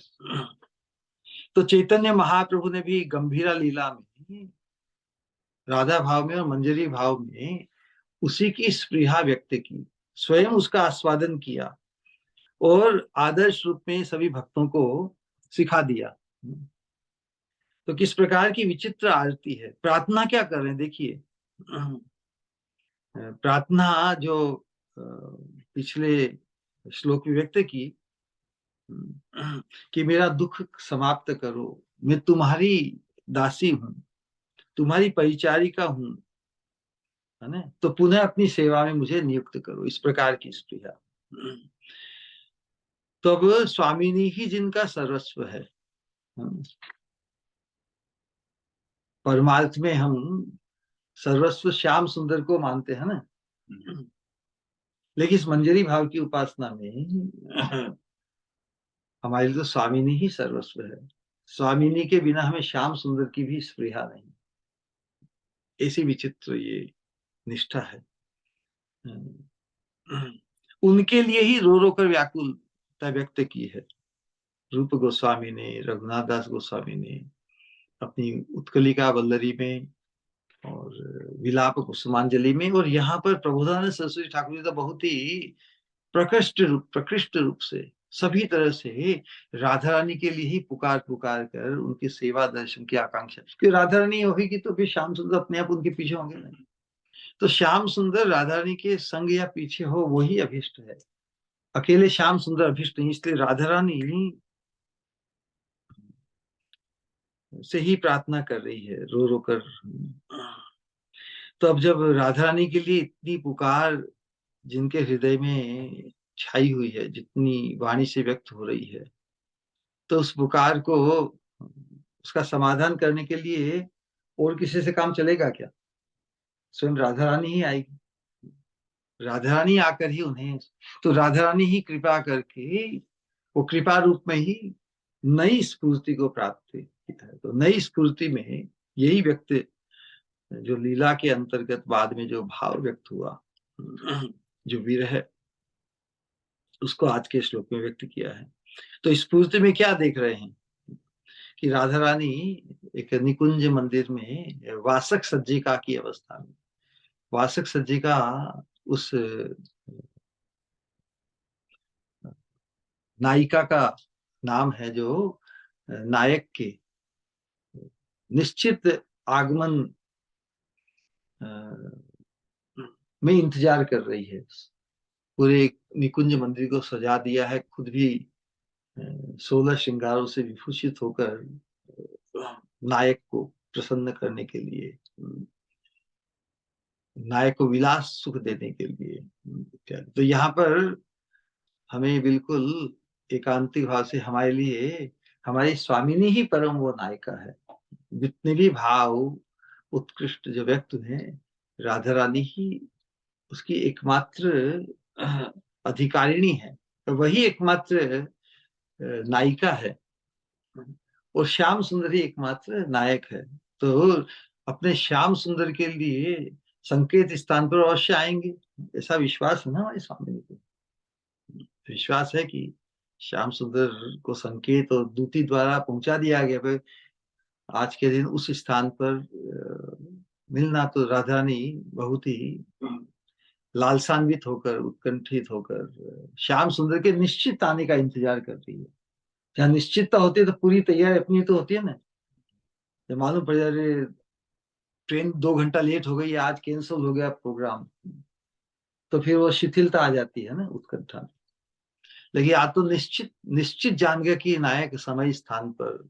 तो चैतन्य महाप्रभु ने भी गंभीरा लीला में राधा भाव में और मंजरी भाव में उसी की स्पृहा व्यक्त की, स्वयं उसका आस्वादन किया और आदर्श रूप में सभी भक्तों को सिखा दिया। तो किस प्रकार की विचित्र आरती है। प्रार्थना क्या कर रहे हैं देखिए। प्रार्थना जो पिछले श्लोक में व्यक्त की कि मेरा दुख समाप्त करो, मैं तुम्हारी दासी हूं, तुम्हारी परिचारिका हूं, है ना, तो पुनः अपनी सेवा में मुझे नियुक्त करो, इस प्रकार की स्त्रिया। तो अब स्वामिनी ही जिनका सर्वस्व है। परमार्थ में हम सर्वस्व श्याम सुंदर को मानते हैं ना, लेकिन इस मंजरी भाव की उपासना में हमारे लिए तो स्वामिनी ही सर्वस्व है। स्वामिनी के बिना हमें श्याम सुंदर की भी स्पृहा नहीं। ऐसी विचित्र ये निष्ठा है। उनके लिए ही रो रो कर व्याकुलता व्यक्त की है रूप गोस्वामी ने, रघुनाथ दास गोस्वामी ने अपनी उत्कलिका वल्लरी में और विलाप कुसुमांजलि में, और यहाँ पर प्रबोधानंद सरस्वती ठाकुर जी तो बहुत ही प्रकृष्ट रूप से सभी तरह से राधा रानी के लिए ही पुकार पुकार कर उनकी सेवा दर्शन की आकांक्षा, क्योंकि राधा रानी होगी तो फिर श्याम सुंदर अपने आप उनके पीछे होंगे नहीं। तो श्याम सुंदर राधा रानी के संग या पीछे हो वही अभिष्ट है, अकेले श्याम सुंदर अभिष्ट नहीं। इसलिए राधा रानी से ही प्रार्थना कर रही है रो रो कर। तो अब जब राधा रानी के लिए इतनी पुकार जिनके हृदय में छाई हुई है, जितनी वाणी से व्यक्त हो रही है, तो उस पुकार को, उसका समाधान करने के लिए और किसी से काम चलेगा क्या? स्वयं राधा रानी ही आएगी। राधा रानी आकर ही उन्हें, तो राधा रानी ही कृपा करके वो कृपा रूप में ही नई स्फूर्ति को प्राप्त किया है। तो नई स्फूर्ति में यही व्यक्त, जो लीला के अंतर्गत बाद में जो भाव व्यक्त हुआ, जो विरह, उसको आज के श्लोक में व्यक्त किया है। तो स्फूर्ति में क्या देख रहे हैं कि राधा रानी एक निकुंज मंदिर में वासक सज्जिका की अवस्था में, वासक सज्जिका उस नायिका का नाम है जो नायक के निश्चित आगमन में इंतजार कर रही है। पूरे निकुंज मंदिर को सजा दिया है, खुद भी 16 श्रृंगारों से विभूषित होकर नायक को प्रसन्न करने के लिए, नायक को विलास सुख देने के लिए इत्यादि। तो यहाँ पर हमें बिल्कुल एकांतिक भाव से हमारे लिए हमारी स्वामिनी ही परम वो नायिका है। जितने भी भाव उत्कृष्ट जो व्यक्त हैं, राधा रानी ही उसकी एकमात्र अधिकारिणी है, वही एकमात्र नायिका है, और श्याम सुंदर ही एकमात्र नायक है। तो अपने श्याम सुंदर के लिए संकेत स्थान पर अवश्य आएंगे, ऐसा विश्वास है ना हमारे स्वामी को। विश्वास है कि श्याम सुंदर को संकेत और दूती द्वारा पहुंचा दिया गया। भाई आज के दिन उस स्थान पर मिलना, तो राधा रानी बहुत ही लालसान्वित होकर, उत्कंठित होकर श्याम सुंदर के निश्चित आने का इंतजार कर रही है। जहाँ निश्चितता होती है तो पूरी तैयारी अपनी तो होती है ना। जब मालूम पड़ जाए ट्रेन 2 घंटा लेट हो गई, आज कैंसिल हो गया प्रोग्राम, तो फिर वो शिथिलता आ जाती है ना, उत्कंठा। लेकिन आज तो निश्चित निश्चित जान गया कि नायक समय स्थान पर,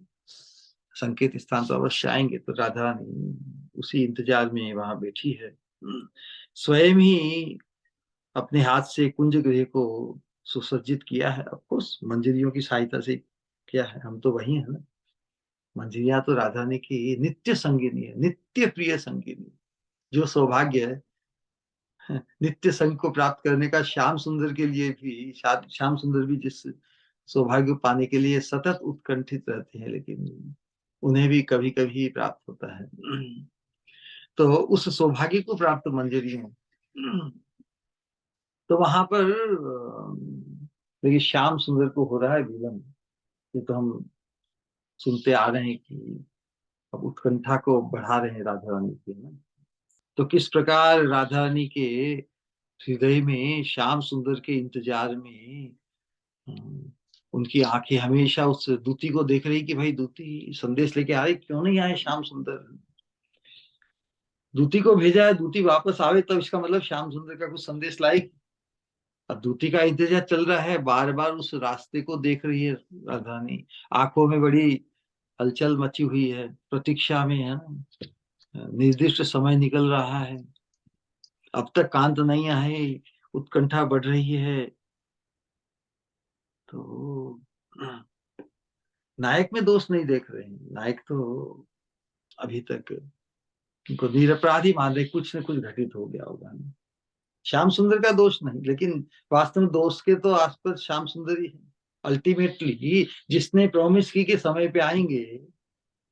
संकेत स्थान पर अवश्य आएंगे। तो राधा रानी उसी इंतजार में वहां बैठी है। स्वयं ही अपने हाथ से कुंज गृह को सुसज्जित किया है, ऑफकोर्स मंजरियों की सहायता से किया है। हम तो वही है ना, मंजरियां तो राधा रानी की नित्य संगिनी है, नित्य प्रिय संगिनी। जो सौभाग्य है नित्य संग को प्राप्त करने का, श्याम सुंदर के लिए भी, श्याम सुंदर भी जिस सौभाग्य पाने के लिए सतत उत्कंठित रहते हैं, लेकिन उन्हें भी कभी कभी प्राप्त होता है। तो उस सौभाग्य को प्राप्त मंजरी है। तो वहां पर देखिए श्याम सुंदर को हो रहा है विलंब। ये तो हम सुनते आ रहे हैं कि अब उत्कंठा को बढ़ा रहे हैं राधा रानी के ना। तो किस प्रकार राधा रानी के हृदय में श्याम सुंदर के इंतजार में उनकी आंखें हमेशा उस दूती को देख रही कि भाई दूती संदेश लेके आ रही, क्यों नहीं आए श्याम सुंदर। दूती को भेजा है, दूती वापस आवे तब इसका मतलब श्याम सुंदर का कुछ संदेश लाएगी। अब दूती का इंतजार चल रहा है, बार बार उस रास्ते को देख रही है राधा रानी, आंखों में बड़ी हलचल मची हुई है, प्रतीक्षा में है ना, निर्दिष्ट समय निकल रहा है, अब तक कांत नहीं आए, उत्कंठा बढ़ रही है। तो नायक में दोष नहीं देख रहे हैं, नायक तो अभी तक उनको निरपराधी मान रहे, कुछ न कुछ घटित हो गया होगा। श्याम सुंदर का दोष नहीं, लेकिन वास्तव में दोष के तो आसपास श्याम सुंदर ही है। अल्टीमेटली जिसने प्रॉमिस की कि समय पे आएंगे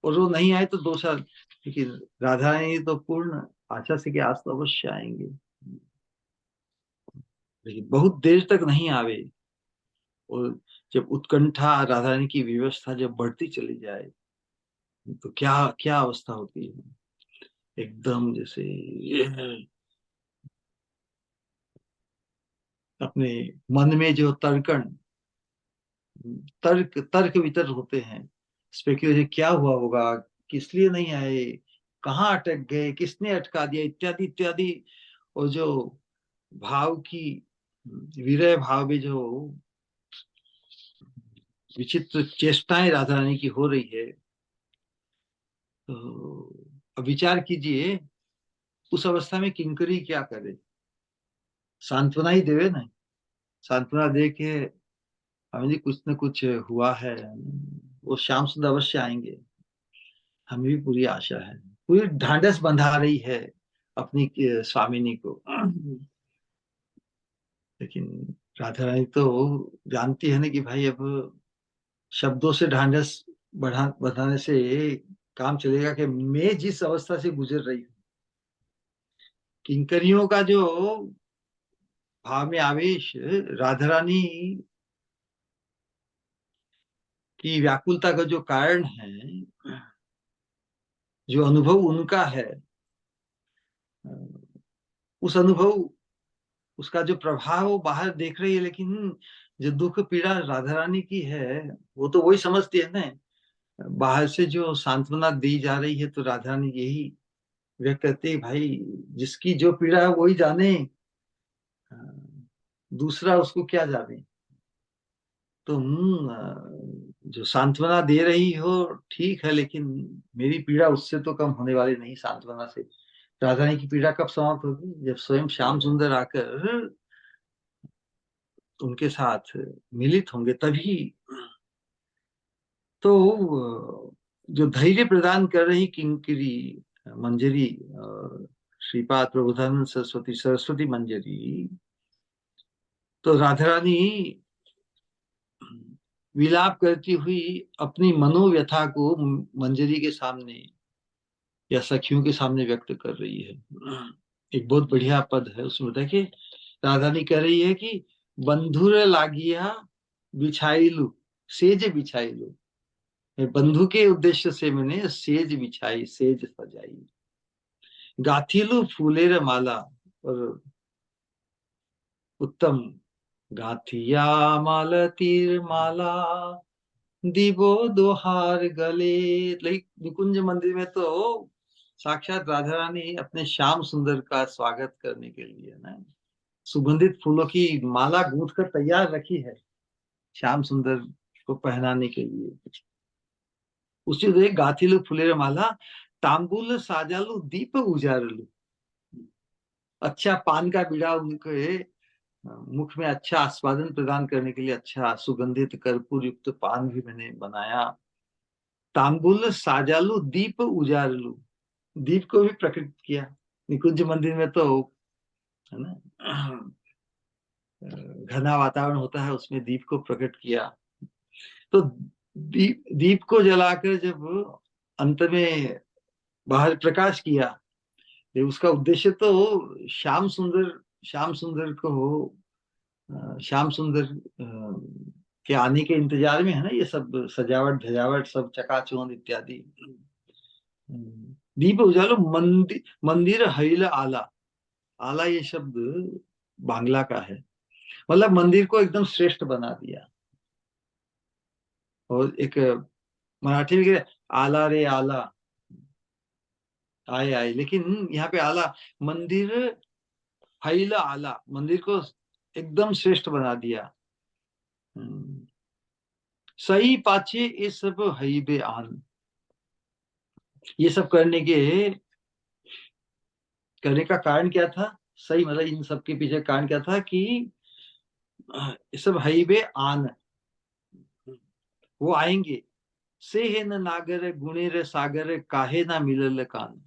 और वो नहीं आए तो दोष, लेकिन राधा रानी तो पूर्ण आशा से कि आज तो अवश्य आएंगे, लेकिन बहुत देर तक नहीं आवे। और जब उत्कंठा राधा रानी की व्यवस्था जब बढ़ती चली जाए तो क्या क्या अवस्था होती है, एकदम जैसे अपने मन में जो तर्क तर्क वितर्क होते हैं, स्पेकुलेशन, क्या हुआ होगा, किस लिए नहीं आए, कहाँ अटक गए, किसने अटका दिया, इत्यादि इत्यादि। और जो भाव की विरह भाव में जो विचित्र चेष्टाएं राधा रानी की हो रही है, तो अब विचार कीजिए उस अवस्था में किंकरी क्या करे, सांत्वना ही देवे ना, सांत्वना दे के हमें जी कुछ न कुछ हुआ है, वो श्याम सुंदर अवश्य आएंगे, हमें भी पूरी आशा है, पूरी ढांढस बंधा रही है अपनी स्वामिनी को। लेकिन राधा रानी तो जानती है ना कि भाई अब शब्दों से ढांढस बढ़ाने से काम चलेगा, कि मैं जिस अवस्था से गुजर रही हूँ, किंकरियों का जो भाव में आवेश, राधा रानी की व्याकुलता का जो कारण है, जो अनुभव उनका है, उस अनुभव, उसका जो प्रभाव वो बाहर देख रही है, लेकिन जो दुख पीड़ा राधा रानी की है वो तो वही समझती है ना। बाहर से जो सांत्वना दी जा रही है तो राधा रानी यही व्यक्त करती है, भाई जिसकी जो पीड़ा है वही जाने, दूसरा उसको क्या जाने। तुम जो सांत्वना दे रही हो ठीक है, लेकिन मेरी पीड़ा उससे तो कम होने वाली नहीं, सांत्वना से। राधा रानी की पीड़ा कब समाप्त होगी, जब स्वयं श्याम सुंदर आकर उनके साथ मिलित होंगे तभी। तो जो धैर्य प्रदान कर रही किंकिरी मंजरी, श्रीपाद प्रबोधानंद सरस्वती सरस्वती मंजरी, तो राधा रानी विलाप करती हुई अपनी मनोव्यथा को मंजरी के सामने या सखियों के सामने व्यक्त कर रही है। एक बहुत बढ़िया पद है उसमें, देखिए राधा रानी कह रही है कि बंधुर लागिया बिछाईलू, सेज बिछाईलू, बंधु के उद्देश्य से मैंने सेज बिछाई, सेज सजाई, गाथिलु फूलेर माला, और उत्तम गाथिया मालतीर माला, दीबो दोहार गले। निकुंज मंदिर में तो साक्षात राधा रानी अपने श्याम सुंदर का स्वागत करने के लिए ना सुगंधित फूलों की माला गूंथ कर तैयार रखी है श्याम सुंदर को पहनाने के लिए। उसी तरह गाथिलु फुलेर माला, तांबुल साजालू दीप उजारलू, अच्छा पान का बीड़ा उनके मुख में अच्छा आस्वादन प्रदान करने के लिए अच्छा सुगंधित कर्पूर युक्त पान भी मैंने बनाया। तांबुल साजालू दीप उजारलू, दीप को भी प्रकट किया। निकुंज मंदिर में तो है ना घना वातावरण होता है, उसमें दीप को प्रकट किया। तो दीप को जलाकर जब अंत में बाहर प्रकाश किया, ये उसका उद्देश्य तो श्याम सुंदर को श्याम सुंदर के आने के इंतजार में है ना, ये सब सजावट धजावट सब चकाचौंध इत्यादि। दीप उजालो, मंदिर मंदिर हैल आला। आला ये शब्द बांग्ला का है, मतलब मंदिर को एकदम श्रेष्ठ बना दिया। और एक मराठी में क्या, आला रे आला, आए आए, लेकिन यहाँ पे आला, मंदिर हैल आला, मंदिर को एकदम श्रेष्ठ बना दिया। हम्म, सही पाचे ये सब हईबे आन। ये सब करने का कारण क्या था? सही मतलब इन सब के पीछे कारण क्या था कि ये सब हईबे आन, वो आएंगे। से है न नागर गुणेर सागर काहे ना मिलल कान।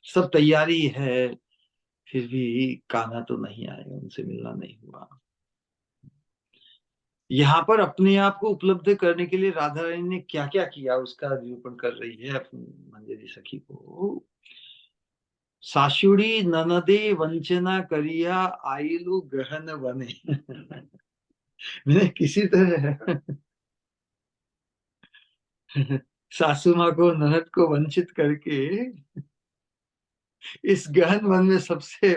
सब तैयारी है, फिर भी कान्हा तो नहीं आए, उनसे मिलना नहीं हुआ। यहाँ पर अपने आप को उपलब्ध करने के लिए राधा रानी ने क्या क्या किया उसका निरूपण कर रही है अपनी मंजरी सखी को। सासुड़ी ननदे वंचना करिया आइलु गहन बने। मैंने किसी तरह सासू माँ को, ननद को वंचित करके इस गहन वन में सबसे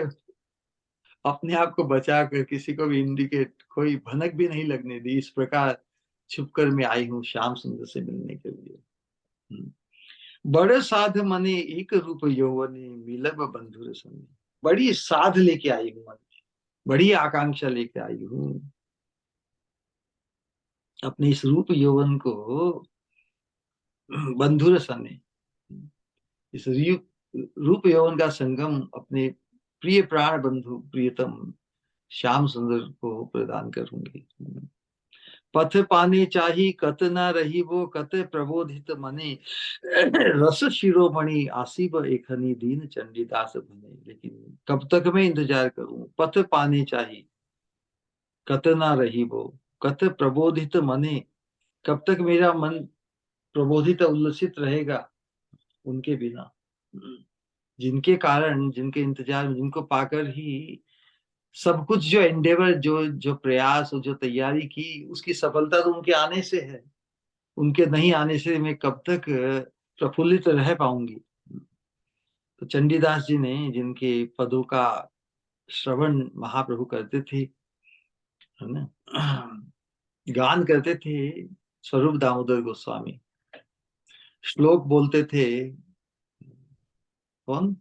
अपने आप को बचा कर, किसी को भी इंडिकेट, कोई भनक भी नहीं लगने दी, इस प्रकार छुपकर मैं आई हूँ श्याम सुंदर से मिलने के लिए। बड़े साध मने एक रूप यौवने मिलब बंधुर सने। बड़ी साध लेके आई हूँ मन में, बड़ी आकांक्षा लेके आई हूँ, अपने इस रूप यौवन को बंधुर सने, इस रूप यौवन का संगम अपने प्रिय प्राण बंधु प्रियतम श्याम सुंदर को प्रदान करूंगी। पथ पाने चाही कत न रही वो कत प्रबोधित मने। रस शिरोमणि आसीब एखनी दीन चंडीदास बने। लेकिन कब तक मैं इंतजार करूं? पथ पाने चाही कत न रही वो कत प्रबोधित मने। कब तक मेरा मन प्रबोधित उल्लसित रहेगा उनके बिना, जिनके कारण, जिनके इंतजार में, जिनको पाकर ही सब कुछ, जो एंडेवर, जो जो प्रयास और जो तैयारी की, उसकी सफलता तो उनके आने से है। उनके नहीं आने से मैं कब तक प्रफुल्लित रह पाऊंगी? तो चंडीदास जी ने, जिनके पदों का श्रवण महाप्रभु करते थे, है ना, गान करते थे, स्वरूप दामोदर गोस्वामी श्लोक बोलते थे, कौन,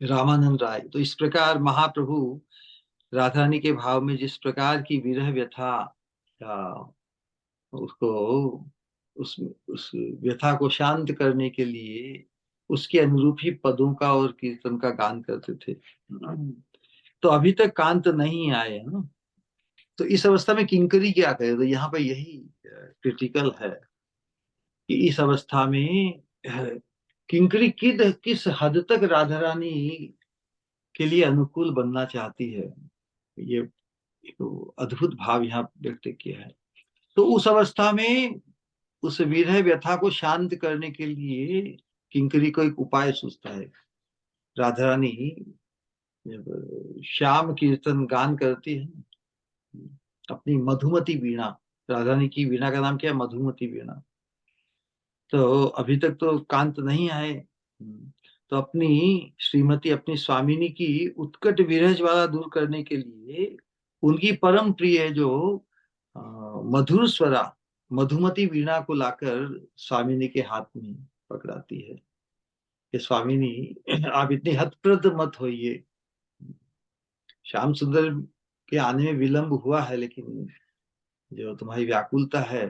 रामानंद राय। तो इस प्रकार महाप्रभु राधा रानी के भाव में जिस प्रकार की विरह व्यथा का, उसको, उस व्यथा को शांत करने के लिए उसके अनुरूप ही पदों का और कीर्तन का गान करते थे। तो अभी तक कांत नहीं आए हैं ना, तो इस अवस्था में किंकरी क्या करे? तो यहाँ पर यही क्रिटिकल है कि इस अवस्था में किंकरी किस हद तक राधा रानी के लिए अनुकूल बनना चाहती है, ये तो अद्भुत भाव यहाँ व्यक्त किया है। तो उस अवस्था में उस विरह व्यथा को शांत करने के लिए किंकरी को एक उपाय सूझता है। राधा रानी जब श्याम कीर्तन गान करती है, अपनी मधुमती वीणा, राधा रानी की वीणा का नाम क्या है? मधुमती वीणा। तो अभी तक तो कांत नहीं आए, तो अपनी श्रीमती, अपनी स्वामिनी की उत्कट विरह ज्वाला दूर करने के लिए उनकी परम प्रिय जो अ, मधुर स्वरा मधुमती वीणा को लाकर स्वामिनी के हाथ में पकड़ाती है कि स्वामिनी, आप इतनी हतप्रद मत होइए। श्याम सुंदर के आने में विलंब हुआ है, लेकिन जो तुम्हारी व्याकुलता है,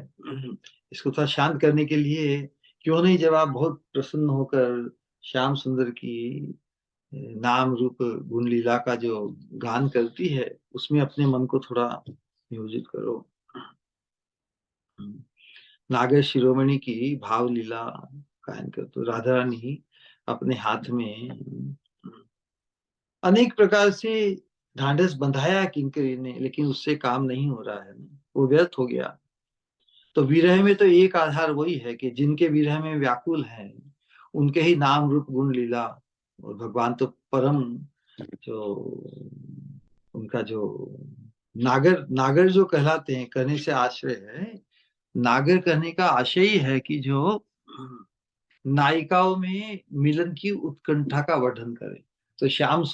इसको थोड़ा शांत करने के लिए क्यों नहीं, जब आप बहुत प्रसन्न होकर श्याम सुंदर की नाम रूप गुण लीला का जो गान करती है, उसमें अपने मन को थोड़ा नियोजित करो। नागर शिरोमणि की भाव लीला गायन कर, तो राधा रानी अपने हाथ में अनेक प्रकार से ढांढस बंधाया किंकरी ने, लेकिन उससे काम नहीं हो रहा है, वो व्यर्थ हो गया। तो विरह में तो एक आधार वही है कि जिनके विरह में व्याकुल है, उनके ही नाम रूप गुण लीला, और भगवान तो परम, जो उनका जो नागर, नागर जो कहलाते हैं, कहने से आश्रय है, नागर कहने का आशय ही है कि जो नायिकाओं में मिलन की उत्कंठा का वर्णन करे। तो श्याम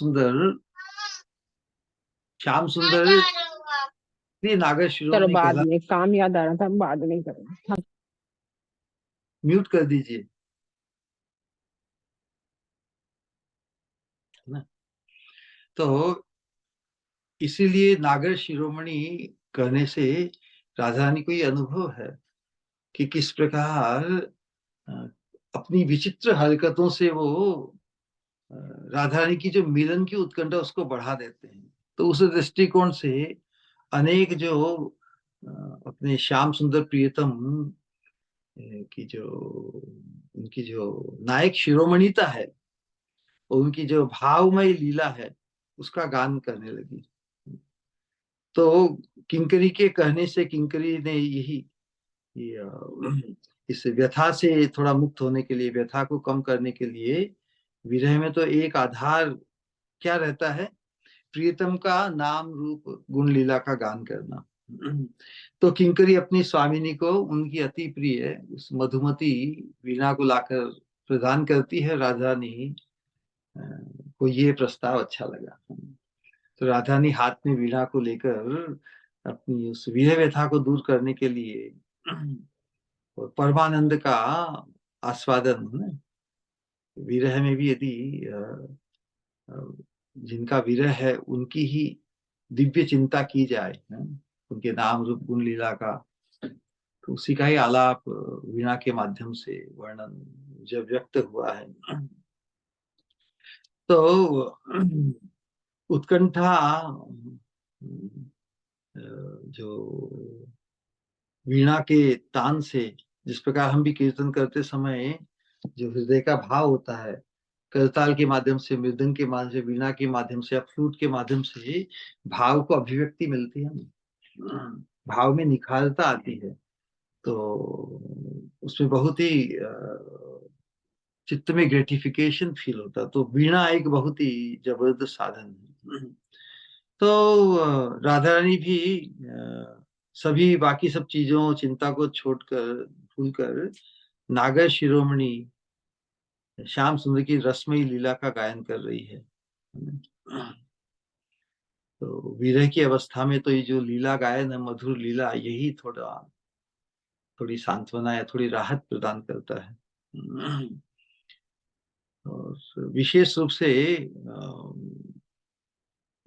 सुंदर ये नागर चलो शिरोमणि बाद कहला। में, काम याद आ रहा था, बाद में करेंगे। हाँ। म्यूट कर दीजिए, है ना। तो इसीलिए नागर शिरोमणि कहने से राधा रानी को ये अनुभव है कि किस प्रकार अ, अपनी विचित्र हरकतों से वो अ, राधा रानी की जो मिलन की उत्कंठा उसको बढ़ा देते हैं। तो उस दृष्टिकोण से अनेक जो अपने श्याम सुंदर प्रियतम की जो उनकी जो नायक शिरोमणिता है और उनकी जो भावमय लीला है उसका गान करने लगी। तो किंकरी के कहने से किंकरी ने यही ये, इस व्यथा से थोड़ा मुक्त होने के लिए, व्यथा को कम करने के लिए, विरह में तो एक आधार क्या रहता है, प्रियतम का नाम रूप गुण लीला का गान करना। तो किंकरी अपनी स्वामिनी को उनकी अति प्रिय उस मधुमती वीणा को लाकर प्रदान करती है। राधा रानी को ये प्रस्ताव अच्छा लगा। तो राधा रानी हाथ में वीणा को लेकर अपनी उस विरह व्यथा को दूर करने के लिए और परमानंद का आस्वादन, है ना। विरह में भी यदि अ, जिनका विरह है उनकी ही दिव्य चिंता की जाए, है? उनके नाम रूप गुण लीला का, तो उसी का ही आलाप वीणा के माध्यम से वर्णन जब व्यक्त हुआ है। तो उत्कंठा जो वीणा के तान से, जिस प्रकार हम भी कीर्तन करते समय जो हृदय का भाव होता है, करताल के माध्यम से, मृदंग के माध्यम से, वीणा के माध्यम से या फ्लूट के माध्यम से भाव को अभिव्यक्ति मिलती है ना, भाव में निखारता आती है। तो उसमें बहुत ही चित्त में ग्रेटिफिकेशन फील होता है। तो वीणा एक बहुत ही जबरदस्त साधन है। तो राधा रानी भी सभी बाकी सब चीजों चिंता को छोड़कर, भूलकर नागर शिरोमणि श्याम सुंदर की रसमयी लीला का गायन कर रही है। तो विरह की अवस्था में तो ये जो लीला गायन है, मधुर लीला, यही थोड़ी सांत्वना या थोड़ी राहत प्रदान करता है। और विशेष रूप से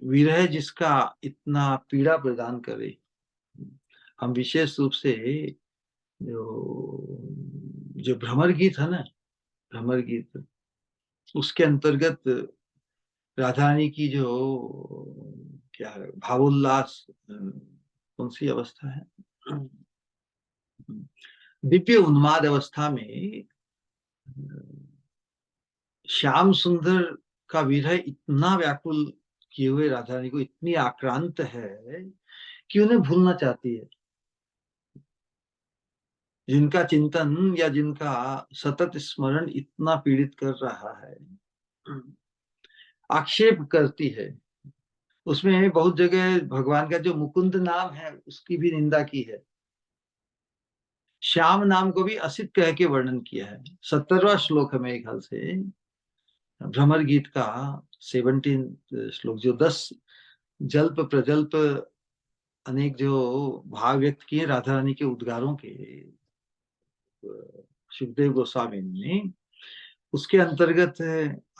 विरह जिसका इतना पीड़ा प्रदान करे, हम विशेष रूप से जो जो भ्रमर गीत है ना, भ्रमर गीत, उसके अंतर्गत राधा रानी की जो क्या है भावोल्लास, कौन सी अवस्था है, दिव्य उन्माद अवस्था में श्याम सुंदर का विरह इतना व्याकुल किए हुए राधा रानी को इतनी आक्रांत है कि उन्हें भूलना चाहती है। जिनका चिंतन या जिनका सतत स्मरण इतना पीड़ित कर रहा है, आक्षेप करती है। उसमें बहुत जगह भगवान का जो मुकुंद नाम है उसकी भी निंदा की है। श्याम नाम को भी असित कह के वर्णन किया है। 70वां श्लोक है मेरे ख्याल से भ्रमर गीत का, 17 श्लोक, जो 10 जल्प प्रजल्प अनेक जो भाव व्यक्त किए राधा रानी के उद्गारों के सुखदेव गोस्वामी ने, उसके अंतर्गत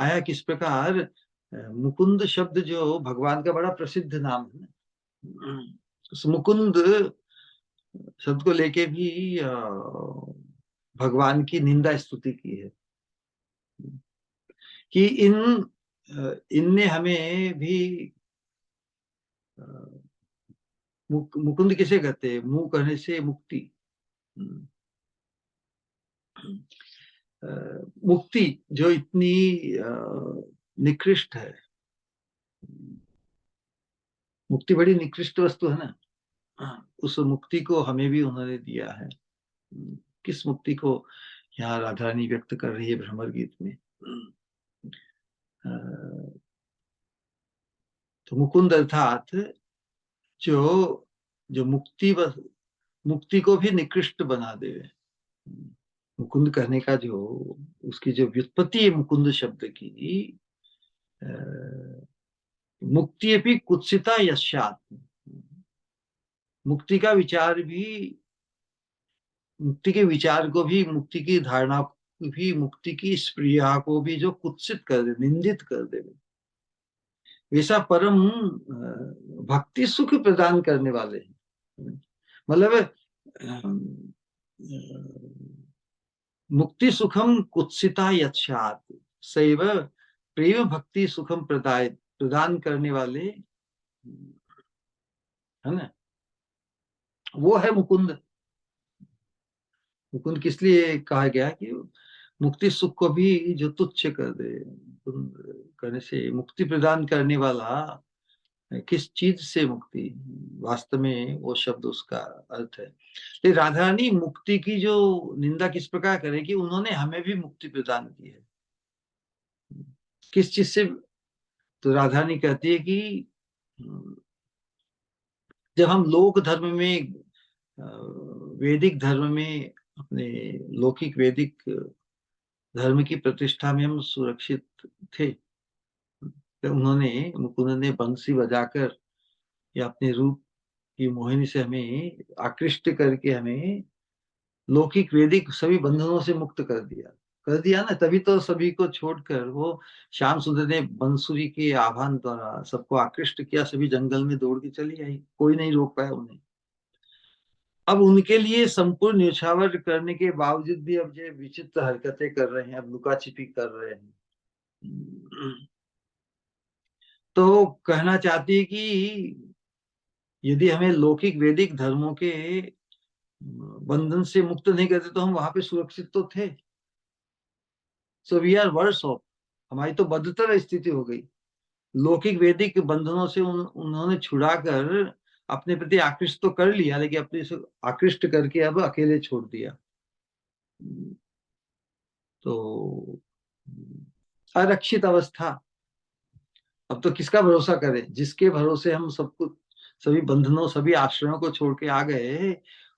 आया किस प्रकार मुकुंद शब्द जो भगवान का बड़ा प्रसिद्ध नाम है, उस मुकुंद शब्द को लेके भी भगवान की निंदा स्तुति की है कि इनने हमें भी मुकुंद किसे कहते हैं, मुंह कहने से मुक्ति, मुक्ति जो इतनी निकृष्ट है, मुक्ति बड़ी निकृष्ट वस्तु है ना, उस मुक्ति को हमें भी उन्होंने दिया है। किस मुक्ति को यहाँ राधा रानी व्यक्त कर रही है भ्रमर गीत में। अ, तो मुकुंद अर्थात जो जो मुक्ति को भी निकृष्ट बना दे, मुकुंद कहने का जो उसकी जो व्युत्पत्ति है मुकुंद शब्द की, मुक्ति भी कुत्सिता यश्चात्, मुक्ति का विचार भी, मुक्ति के विचार को भी, मुक्ति की धारणा को भी, मुक्ति की स्प्रिया को भी जो कुत्सित कर दे, निंदित कर दे, वैसा परम भक्ति सुख प्रदान करने वाले हैं। मतलब मुक्ति सुखम कुत्सिता यच्छात् सैव प्रेम भक्ति सुखम प्रदाय, प्रदान करने वाले, है ना, वो है मुकुंद। मुकुंद किस लिए कहा गया कि मुक्ति सुख को भी जो तुच्छ कर दे, करने से मुक्ति प्रदान करने वाला, किस चीज से मुक्ति, वास्तव में वो शब्द उसका अर्थ है। लेकिन राधा रानी मुक्ति की जो निंदा किस प्रकार करे कि उन्होंने हमें भी मुक्ति प्रदान की है, किस चीज से? तो राधा रानी कहती है कि जब हम लोक धर्म में, वैदिक धर्म में, अपने लौकिक वैदिक धर्म की प्रतिष्ठा में हम सुरक्षित थे, तो उन्होंने, मुकुंद ने बंसी बजाकर या अपने रूप की मोहिनी से हमें आकृष्ट करके हमें लौकिक वैदिक सभी बंधनों से मुक्त कर दिया ना। तभी तो सभी को छोड़कर वो श्याम सुंदर ने बंसुरी के आह्वान द्वारा सबको आकृष्ट किया, सभी जंगल में दौड़ के चली आई, कोई नहीं रोक पाया उन्हें। अब उनके लिए संपूर्ण न्यौछावर करने के बावजूद भी अब ये विचित्र हरकतें कर रहे हैं, अब लुका छिपी कर रहे हैं। तो कहना चाहती है कि यदि हमें लौकिक वैदिक धर्मों के बंधन से मुक्त नहीं करते तो हम वहां पे सुरक्षित तो थे। So we are worse off, हमारी तो बदतर स्थिति हो गई। लौकिक वैदिक बंधनों से उन्होंने छुड़ाकर अपने प्रति आकृष्ट तो कर लिया, लेकिन अपने से आकृष्ट करके अब अकेले छोड़ दिया। तो अरक्षित अवस्था। अब तो किसका भरोसा करें, जिसके भरोसे हम सब कुछ, सभी बंधनों, सभी आश्रयों को छोड़ के आ गए,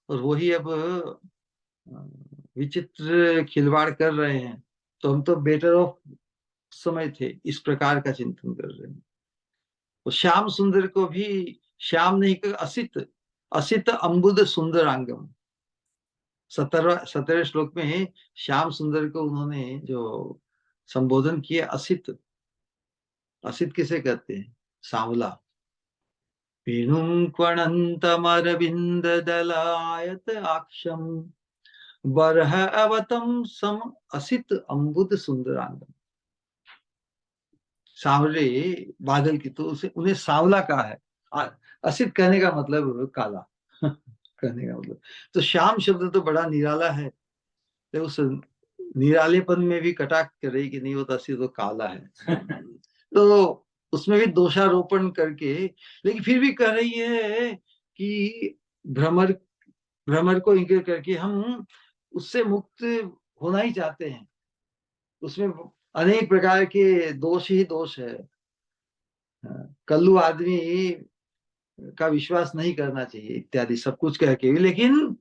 और वही अब विचित्र खिलवाड़ कर रहे हैं। तो हम तो बेटर ऑफ समय थे, इस प्रकार का चिंतन कर रहे हैं। तो श्याम सुंदर को भी श्याम नहीं कर, असित, असित अम्बुद सुंदरांगम, 17वें श्लोक में श्याम सुंदर को उन्होंने जो संबोधन किया, असित। असित किसे कहते हैं? सांवला। वेणुं क्वणन्तमरविन्द दलायत आक्षम बरह अवतम सम असित अम्बुद सुंदरांगम। सांवले बादल की, तो उसे उन्हें सांवला कहा है। असित कहने का मतलब काला कहने का मतलब। तो श्याम शब्द तो बड़ा निराला है, तो उस निरालेपन में भी कटाक्ष करे कि नहीं वो तो असित तो काला है तो उसमें भी दोषारोपण करके, लेकिन फिर भी कह रही है कि भ्रमर, भ्रमर को इंगित करके हम उससे मुक्त होना ही चाहते हैं, उसमें अनेक प्रकार के दोष ही दोष है। कल्लू आदमी का विश्वास नहीं करना चाहिए इत्यादि सब कुछ कह के भी, लेकिन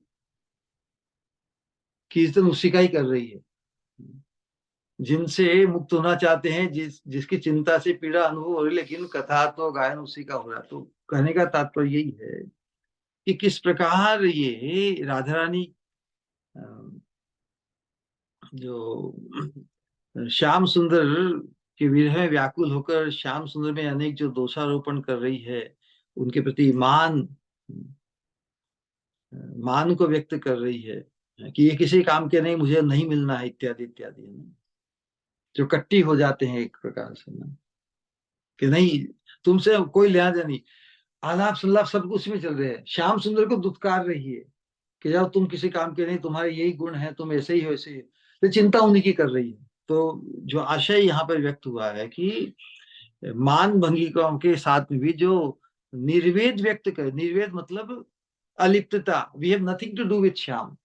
कीर्तन उसी का ही कर रही है। जिनसे मुक्त होना चाहते हैं, जिसकी चिंता से पीड़ा अनुभव हो रही, लेकिन कथा तो गायन उसी का हो रहा। तो कहने का तात्पर्य यही है कि किस प्रकार ये राधा रानी जो श्याम सुंदर के विरह में व्याकुल होकर श्याम सुंदर में अनेक जो दोषारोपण कर रही है, उनके प्रति मान, मान को व्यक्त कर रही है कि ये किसी काम के नहीं, मुझे नहीं मिलना है, इत्यादि इत्यादि, है ना, जो कट्टी हो जाते हैं एक प्रकार से ना, कि नहीं तुमसे कोई लेना देना नहीं, आलाप संलाप सब कुछ में चल रहे हैं। श्याम सुंदर को दुत्कार रही है कि जब तुम किसी काम के नहीं, तुम्हारे यही गुण है, तुम ऐसे ही हो, ऐसे ही, तो चिंता उन्हीं की कर रही है। तो जो आशय यहाँ पर व्यक्त हुआ है कि मान भंगिकाओं के साथ में भी जो निर्वेद व्यक्त करे, निर्वेद मतलब अलिप्तता, we have nothing to do with Shyam,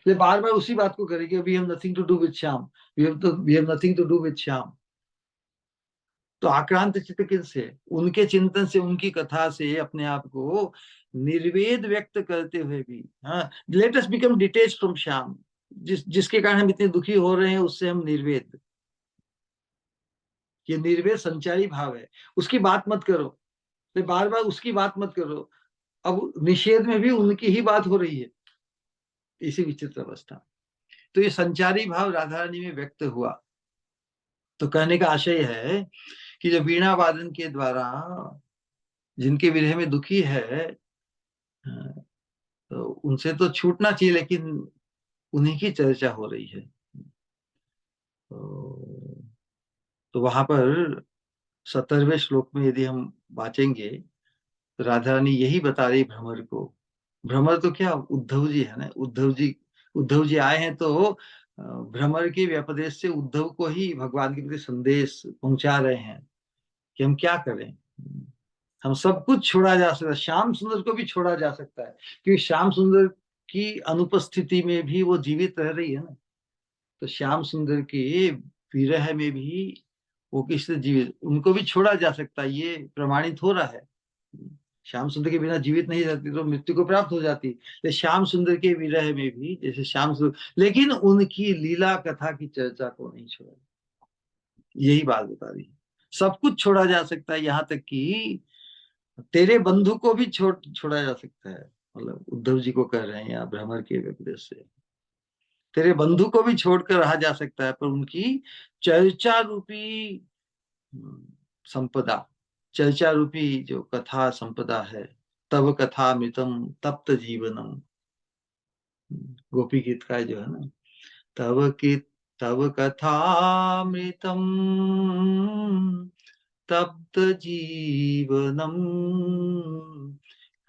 बार बार उसी बात को करेंगे, we have nothing to do with Shyam, we have nothing to do with Shyam. तो आक्रांत चित्त किनसे? उनके चिंतन से, उनकी कथा से अपने आप को निर्वेद व्यक्त करते हुए भी, हाँ, let us become detach from Shyam. जिसके कारण हम इतने दुखी हो रहे हैं, उससे हम निर्वेद, ये निर्वेद संचारी भाव है। उसकी बात मत करो, तो बार बार उसकी बात मत करो। अब निषेध में भी उनकी ही बात हो रही है, इसी विचित्र अवस्था। तो ये संचारी भाव राधा रानी में व्यक्त हुआ। तो कहने का आशय है कि जो वीणा वादन के द्वारा जिनके विरह में दुखी है, तो उनसे तो छूटना चाहिए, लेकिन उन्हीं की चर्चा हो रही है। तो वहां पर 17वें श्लोक में यदि हम बाँचेंगे, तो राधा रानी यही बता रही भ्रमर को। भ्रमर तो क्या, उद्धव जी है ना, उद्धव जी आए हैं, तो भ्रमर के व्यपदेश से उद्धव को ही भगवान के प्रति संदेश पहुंचा रहे हैं कि हम क्या करें। हम सब कुछ छोड़ा जा सकता है, श्याम सुंदर को भी छोड़ा जा सकता है, क्योंकि श्याम सुंदर की अनुपस्थिति में भी वो जीवित रह रही है ना। तो श्याम सुंदर के विरह में भी वो किससे जीवित, उनको भी छोड़ा जा सकता है, ये प्रमाणित हो रहा है। श्याम सुंदर के बिना जीवित नहीं रहती तो मृत्यु को प्राप्त हो जाती। तो श्याम सुंदर के विरह में भी जैसे श्याम सुंदर, लेकिन उनकी लीला कथा की चर्चा को नहीं छोड़ा, यही बात बता रही है। सब कुछ छोड़ा जा सकता है, यहाँ तक कि तेरे बंधु को भी छोड़ा जा सकता है। मतलब उद्धव जी को कह रहे हैं या भ्रमर के उपदेश से, तेरे बंधु को भी छोड़कर रहा जा सकता है, पर उनकी चर्चा रूपी संपदा, चर्चा रूपी जो कथा संपदा है, तब कथा मृतम तप्त जीवनम, गोपी गीत का जो है ना, तब की तब कथा मृतम तप्त जीवनम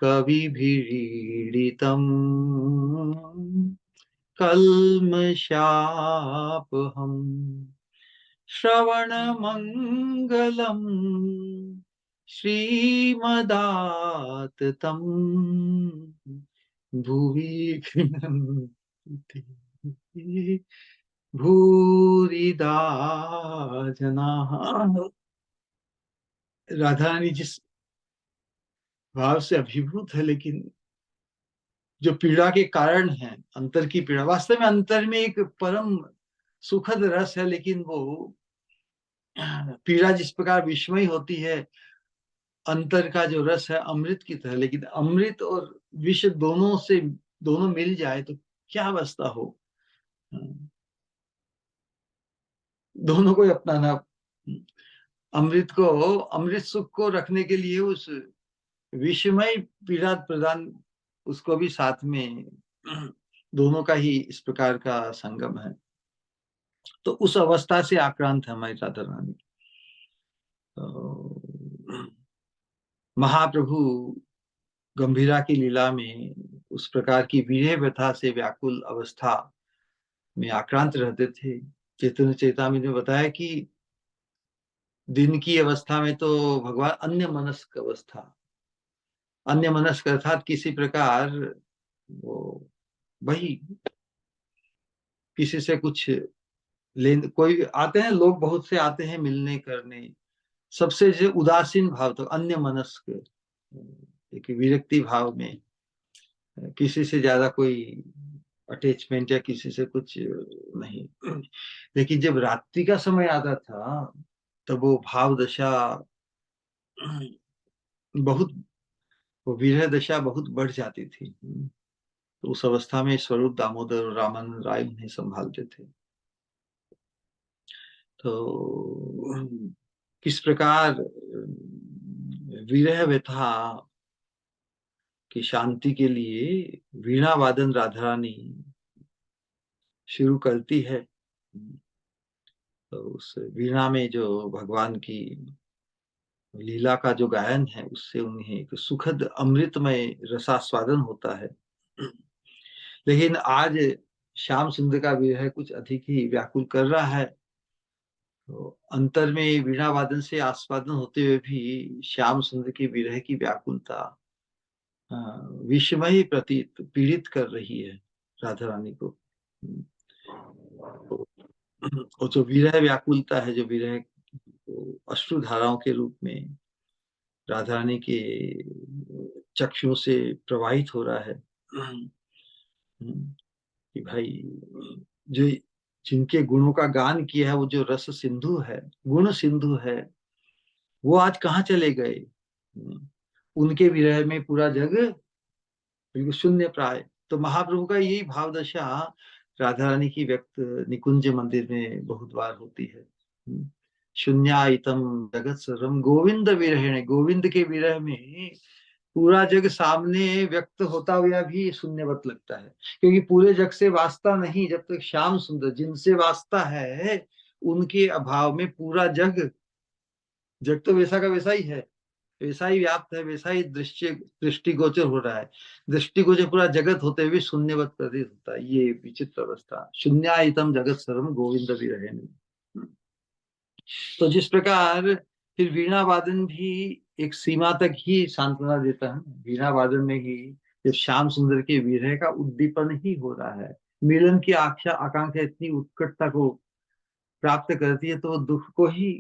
कविभिरीडितम कल्मषापहम श्रवणमङ्गलम् श्रीमदाततं भुवि गृह्णन्ति भूरिदा जनाः। राधा रानी जिस भाव से अभिभूत है, लेकिन जो पीड़ा के कारण है, अंतर की पीड़ा, वास्तव में अंतर में एक परम सुखद रस है, लेकिन वो पीड़ा जिस प्रकार विस्मय होती है, अंतर का जो रस है अमृत की तरह, लेकिन अमृत और विष दोनों से, दोनों मिल जाए तो क्या अवस्था हो। दोनों को अपनाना, अमृत को, अमृत सुख को रखने के लिए उस विषमय पीड़ा प्रदान, उसको भी साथ में, दोनों का ही इस प्रकार का संगम है। तो उस अवस्था से आक्रांत है हमारी राधा रानी। तो महाप्रभु गंभीरा की लीला में उस प्रकार की विरह व्यथा से व्याकुल अवस्था में आक्रांत रहते थे। चैतन्य चेतामृत में बताया कि दिन की अवस्था में तो भगवान अन्य मनस्क अवस्था, अन्य मनस्क अर्थात किसी प्रकार वो वही किसी से कुछ लेन, कोई आते हैं लोग, बहुत से आते हैं मिलने करने, सबसे जो उदासीन भाव, तो अन्य मनस्क, एक विरक्ति भाव में, किसी से ज्यादा कोई अटैचमेंट या किसी से कुछ नहीं। लेकिन जब रात्रि का समय आता था, तब वो भाव दशा बहुत, वो विरह दशा बहुत बढ़ जाती थी। तो उस अवस्था में स्वरूप दामोदर और रामानंद राय उन्हें संभालते थे। तो किस प्रकार विरह व्यथा की शांति के लिए वीणा वादन राधा रानी शुरू करती है। तो उस वीणा में जो भगवान की लीला का जो गायन है, उससे उन्हें एक सुखद अमृतमय रसास्वादन होता है। लेकिन आज श्याम सुंदर का विरह कुछ अधिक ही व्याकुल कर रहा है। तो अंतर में वीणा वादन से आस्वादन होते हुए भी श्याम सुंदर की विरह की व्याकुलता विषमय प्रतीत, पीड़ित कर रही है राधा रानी को। और जो विरह व्याकुलता है, जो विरह अश्रुधाराओं के रूप में राधा रानी के चक्षुओं से प्रवाहित हो रहा है। कि भाई जो जिनके गुणों का गान किया है, वो जो रस सिंधु है, गुण सिंधु है, वो आज कहाँ चले गए। उनके विरह में पूरा जग बिल्कुल शून्य प्राय। तो महाप्रभु का यही भाव दशा राधा रानी की व्यक्त निकुंज मंदिर में बहुत बार होती है। शून्यायतम जगत सर्वम गोविंद विरह, गोविंद के विरह में पूरा जग सामने व्यक्त होता हुआ भी शून्यवत लगता है, क्योंकि पूरे जग से वास्ता नहीं। जब तक श्याम सुंदर जिनसे वास्ता है, उनके अभाव में पूरा जग, जग तो वैसा का वैसा ही है, वैसा ही व्याप्त है, वैसा ही दृष्टिगोचर हो रहा है। दृष्टिगोचर पूरा जगत होते हुए शून्यवत प्रतीत होता है। ये विचित्र अवस्था, शून्यायतम जगत सर्वम गोविंद विरहे। तो जिस प्रकार फिर वीणा वादन भी एक सीमा तक ही सांत्वना देता है। वीणा वादन में ही जब श्याम सुंदर के विरह का उद्दीपन ही हो रहा है, मिलन की आकांक्षा इतनी उत्कटता को प्राप्त करती है, तो वो दुख को ही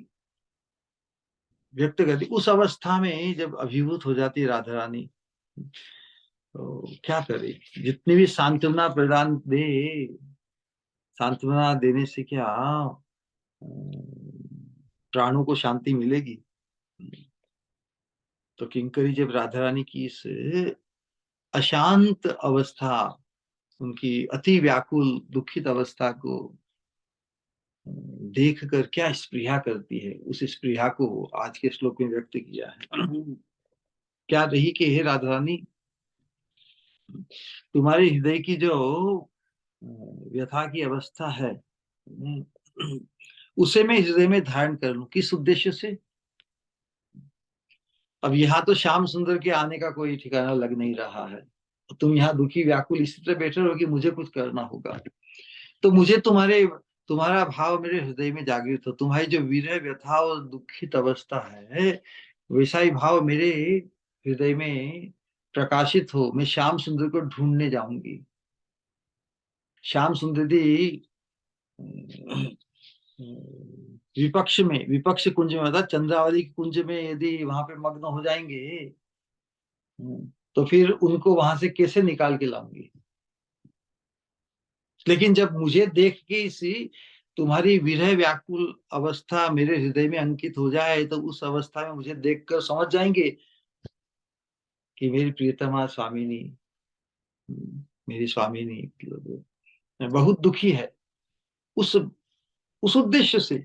व्यक्त करती। उस अवस्था में जब अभिभूत हो जाती है राधा रानी, तो क्या करे, जितनी भी सांत्वना प्रदान दे, सांत्वना देने से क्या प्राणों को शांति मिलेगी। तो किंकरी जब राधा रानी की इस अशांत अवस्था, उनकी अति व्याकुल दुखित अवस्था को देख कर क्या स्पृहा करती है, उस स्पृहा को आज के श्लोक में व्यक्त किया है। क्या रही कि हे राधा रानी, तुम्हारे हृदय की जो व्यथा की अवस्था है, उसे मैं हृदय में धारण कर लूं। किस उद्देश्य से? अब यहाँ तो श्याम सुंदर के आने का कोई ठिकाना लग नहीं रहा है, तुम यहाँ दुखी व्याकुल इसी तरह बैठे रहो कि मुझे कुछ करना होगा। तो मुझे तुम्हारा भाव मेरे हृदय में जागृत हो, तुम्हारी जो विरह व्यथा और दुखित अवस्था है, वैसा ही भाव मेरे हृदय में प्रकाशित हो। मैं श्याम सुंदर को ढूंढने जाऊंगी। श्याम सुंदर जी विपक्ष कुंज में, मतलब चंद्रावली के कुंज में यदि वहां पे मग्न हो जाएंगे, तो फिर उनको वहां से कैसे निकाल के लाऊंगी। लेकिन जब मुझे देख के इसी तुम्हारी विरह व्याकुल अवस्था मेरे हृदय में अंकित हो जाए, तो उस अवस्था में मुझे देखकर समझ जाएंगे कि मेरी प्रियतमा स्वामिनी, मेरी स्वामिनी मतलब बहुत दुखी है। उस उस उद्देश्य से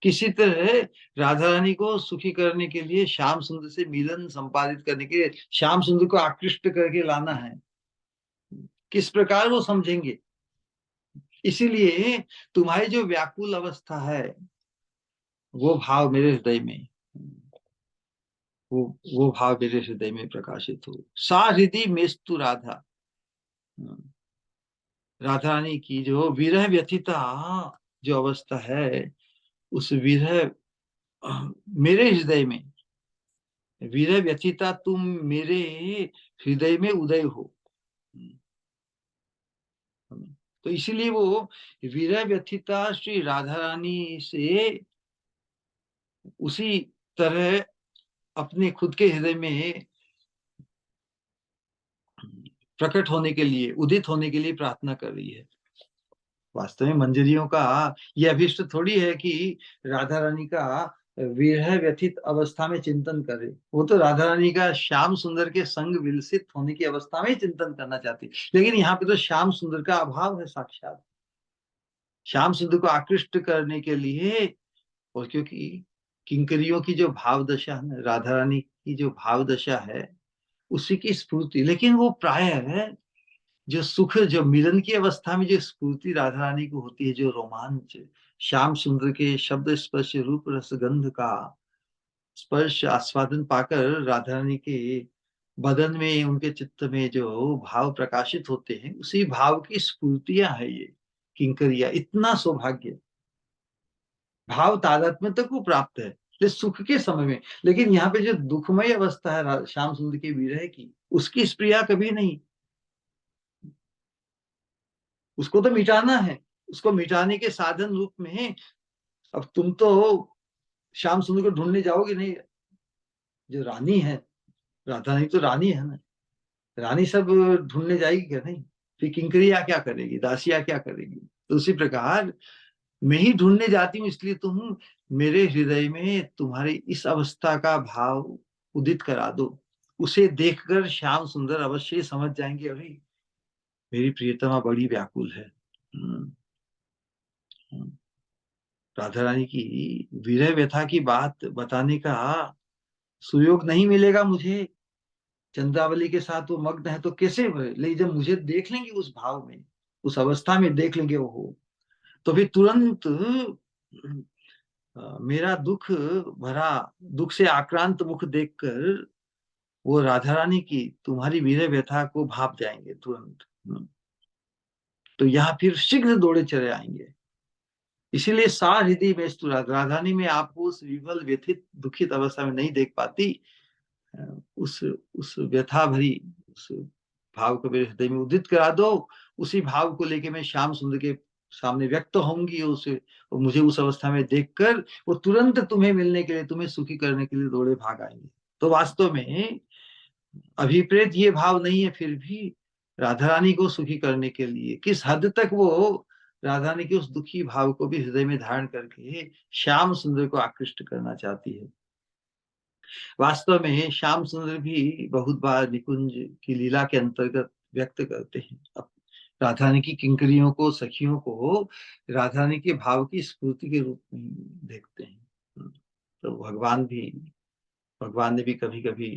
किसी तरह राधा रानी को सुखी करने के लिए, श्याम सुंदर से मिलन संपादित करने के लिए, श्याम सुंदर को आकृष्ट करके लाना है। किस प्रकार वो समझेंगे। इसीलिए तुम्हारी जो व्याकुल अवस्था है, वो भाव मेरे हृदय में, वो वो भाव मेरे हृदय में प्रकाशित हो। सा हृदय मेस्तु राधा, राधा रानी की जो विरह व्यथिता जो अवस्था है, उस विरह मेरे हृदय में, विरह व्यथिता तुम मेरे हृदय में उदय हो। तो इसीलिए वो विरह व्यथिता श्री राधा रानी से उसी तरह अपने खुद के हृदय में प्रकट होने के लिए, उदित होने के लिए प्रार्थना कर रही है। वास्तव में मंजरियों का यह अभिष्ट थोड़ी है कि राधा रानी का विरह व्यथित अवस्था में चिंतन करे। वो तो राधा रानी का श्याम सुंदर के संग विलसित होने की अवस्था में चिंतन करना चाहती, लेकिन यहाँ पे तो श्याम सुंदर का अभाव है साक्षात। श्याम सुंदर को आकृष्ट करने के लिए, और क्योंकि किंकरियों की जो भाव दशा है, राधा रानी की जो भाव दशा है, उसी की स्फूर्ति। लेकिन वो प्राय है जो सुख, जो मिलन की अवस्था में जो स्फूर्ति राधा रानी को होती है, जो रोमांच, श्याम सुंदर के शब्द स्पर्श रूप रसगंध का स्पर्श आस्वादन पाकर राधा रानी के बदन में, उनके चित्त में जो भाव प्रकाशित होते हैं, उसी भाव की स्फूर्तियां है ये किंकरिया। इतना सौभाग्य, भाव तादात्म्य तक को प्राप्त है ये सुख के समय में। लेकिन यहाँ पे जो दुखमय अवस्था है श्याम सुंदर के विरह की, उसकी स्प्रिया कभी नहीं। उसको तो मिटाना है, उसको मिटाने के साधन रूप में अब तुम तो श्याम सुंदर को ढूंढने जाओगे नहीं? जो रानी है, राधा रानी तो रानी है ना, रानी सब ढूंढने जाएगी क्या? नहीं। फिर किंकरिया क्या करेगी, दासिया क्या करेगी? तो उसी प्रकार मैं ही ढूंढने जाती हूँ, इसलिए तुम मेरे हृदय में तुम्हारी इस अवस्था का भाव उदित करा दो। उसे देखकर श्याम सुंदर अवश्य समझ जाएंगे, अरे मेरी प्रियतमा बड़ी व्याकुल है। हम्म, हम्म। राधा रानी की विरह व्यथा की बात बताने का सुयोग नहीं मिलेगा मुझे। चंद्रावली के साथ वो मग्न है तो कैसे, लेकिन जब मुझे देख लेंगे उस भाव में, उस अवस्था में देख लेंगे वो, तो फिर तुरंत मेरा दुख भरा, दुख से आक्रांत मुख देखकर वो राधा रानी की तुम्हारी वीर व्यथा को भाप जाएंगे तुरंत। तो यहाँ फिर शीघ्र दौड़े चले आएंगे। इसीलिए सार हृदय में राधा रानी में आपको उस विवल व्यथित दुखित अवस्था में नहीं देख पाती। उस व्यथा भरी उस भाव को मेरे हृदय में उदित करा दो। उसी भाव को लेके मैं श्याम सुंदर के सामने व्यक्त होंगी उसे, और मुझे उस अवस्था में देखकर वो तुरंत तुम्हें मिलने के लिए, तुम्हें सुखी करने के लिए दौड़े भाग आएंगे। तो वास्तव में अभिप्रेत ये भाव नहीं है, फिर भी राधा रानी को सुखी करने के लिए किस हद तक वो राधा रानी के उस दुखी भाव को भी हृदय में धारण करके श्याम सुंदर को आकृष्ट करना चाहती है। वास्तव में श्याम सुंदर भी बहुत बार निकुंज की लीला के अंतर्गत व्यक्त करते हैं। अब राधा रानी की किंकरियों को, सखियों को राधा रानी के भाव की स्फूर्ति के रूप में देखते हैं। तो भगवान ने भी कभी कभी